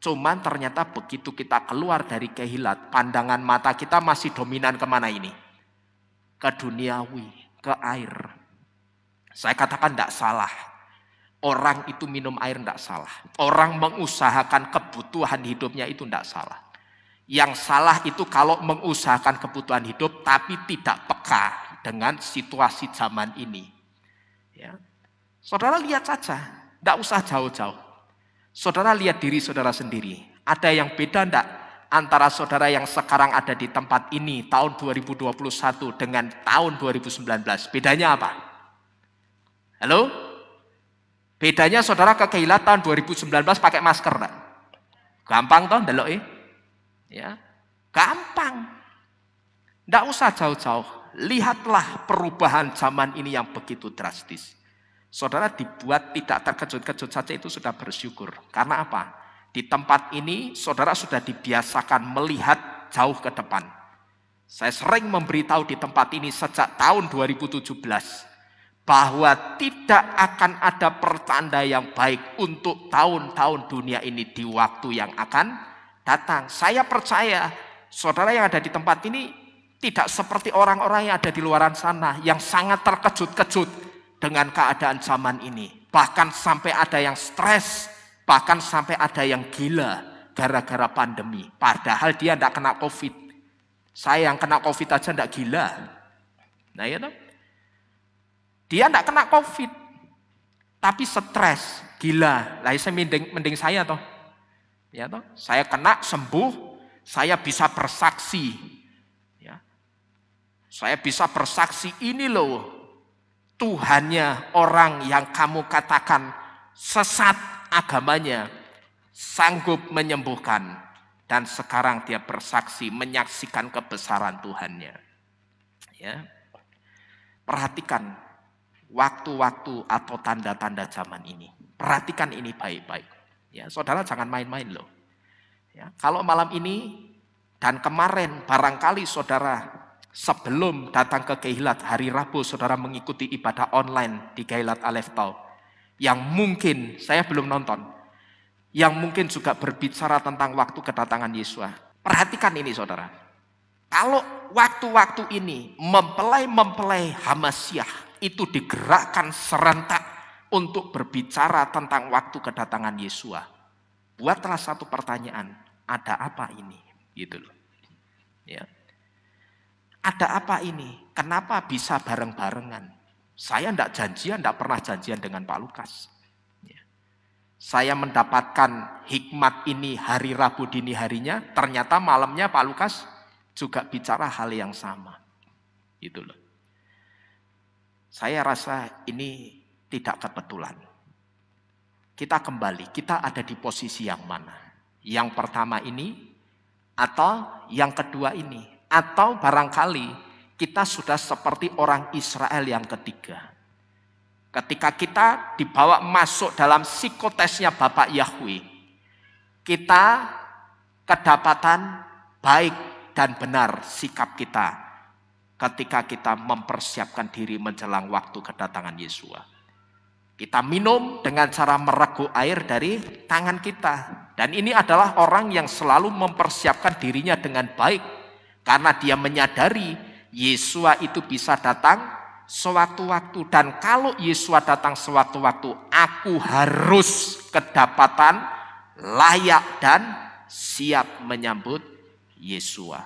Cuman ternyata begitu kita keluar dari kehilat, pandangan mata kita masih dominan kemana ini? Ke duniawi, ke air. Saya katakan enggak salah. Orang itu minum air enggak salah. Orang mengusahakan kebutuhan hidupnya itu enggak salah. Yang salah itu kalau mengusahakan kebutuhan hidup tapi tidak peka dengan situasi zaman ini. Ya. Saudara lihat saja, tidak usah jauh-jauh. Saudara lihat diri saudara sendiri. Ada yang beda enggak antara saudara yang sekarang ada di tempat ini tahun 2021 dengan tahun 2019? Bedanya apa? Halo? Bedanya saudara ke Keilat tahun 2019 pakai masker tak? Gampang toh ndelok ya? Gampang. Nggak usah jauh-jauh. Lihatlah perubahan zaman ini yang begitu drastis. Saudara dibuat tidak terkejut-kejut saja itu sudah bersyukur. Karena apa? Di tempat ini saudara sudah dibiasakan melihat jauh ke depan. Saya sering memberitahu di tempat ini sejak tahun 2017 bahwa tidak akan ada pertanda yang baik untuk tahun-tahun dunia ini di waktu yang akan datang. Saya percaya saudara yang ada di tempat ini tidak seperti orang-orang yang ada di luaran sana yang sangat terkejut-kejut dengan keadaan zaman ini. Bahkan sampai ada yang stres, bahkan sampai ada yang gila gara-gara pandemi. Padahal dia tidak kena COVID. Saya yang kena COVID aja tidak gila. Nah ya toh? Dia tidak kena COVID. Tapi stres, gila. Lah saya mending saya toh. Ya toh? Saya kena sembuh, saya bisa bersaksi. Ya. Saya bisa bersaksi ini loh. Tuhannya orang yang kamu katakan sesat agamanya sanggup menyembuhkan, dan sekarang dia bersaksi menyaksikan kebesaran Tuhannya. Ya. Perhatikan waktu-waktu atau tanda-tanda zaman ini. Perhatikan ini baik-baik. Ya, saudara jangan main-main loh. Ya, kalau malam ini dan kemarin barangkali saudara sebelum datang ke Keilat hari Rabu saudara mengikuti ibadah online di Keilat Aleph Tau yang mungkin saya belum nonton, yang mungkin juga berbicara tentang waktu kedatangan Yesus. Perhatikan ini saudara. Kalau waktu-waktu ini mempelai-mempelai Hamasyah itu digerakkan serentak untuk berbicara tentang waktu kedatangan Yesus, buatlah satu pertanyaan, ada apa ini? Gitu loh. Ya. Ada apa ini? Kenapa bisa bareng-barengan? Saya tidak janjian, tidak pernah janjian dengan Pak Lukas. Ya. Saya mendapatkan hikmat ini hari Rabu dini harinya, ternyata malamnya Pak Lukas juga bicara hal yang sama. Gitu loh. Saya rasa ini tidak kebetulan. Kita kembali, kita ada di posisi yang mana? Yang pertama ini atau yang kedua ini? Atau barangkali kita sudah seperti orang Israel yang ketiga. Ketika kita dibawa masuk dalam psikotesnya Bapak Yahweh, kita kedapatan baik dan benar sikap kita ketika kita mempersiapkan diri menjelang waktu kedatangan Yesus. Kita minum dengan cara mereguk air dari tangan kita. Dan ini adalah orang yang selalu mempersiapkan dirinya dengan baik. Karena dia menyadari Yesus itu bisa datang sewaktu-waktu. Dan kalau Yesus datang sewaktu-waktu, aku harus kedapatan layak dan siap menyambut Yesus.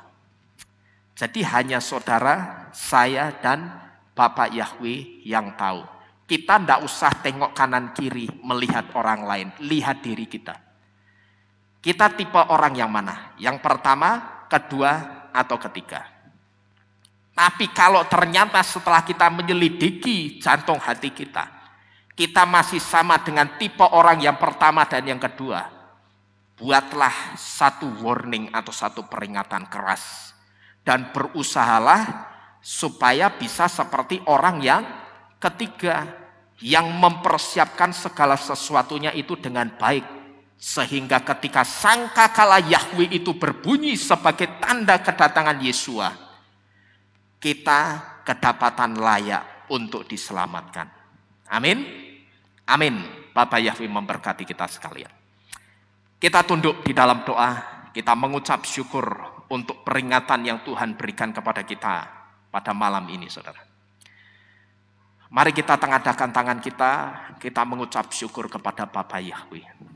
Jadi hanya saudara, saya dan Bapak Yahweh yang tahu. Kita tidak usah tengok kanan kiri melihat orang lain, lihat diri kita. Kita tipe orang yang mana? Yang pertama, kedua, atau ketiga. Tapi kalau ternyata setelah kita menyelidiki jantung hati kita, kita masih sama dengan tipe orang yang pertama dan yang kedua, buatlah satu warning atau satu peringatan keras. Dan berusahalah supaya bisa seperti orang yang ketiga, yang mempersiapkan segala sesuatunya itu dengan baik. Sehingga ketika sangkakala Yahweh itu berbunyi sebagai tanda kedatangan Yesus, kita kedapatan layak untuk diselamatkan. Amin. Amin. Bapak Yahweh memberkati kita sekalian. Kita tunduk di dalam doa, kita mengucap syukur untuk peringatan yang Tuhan berikan kepada kita pada malam ini, saudara. Mari kita tengadakan tangan kita mengucap syukur kepada Bapak Yahweh.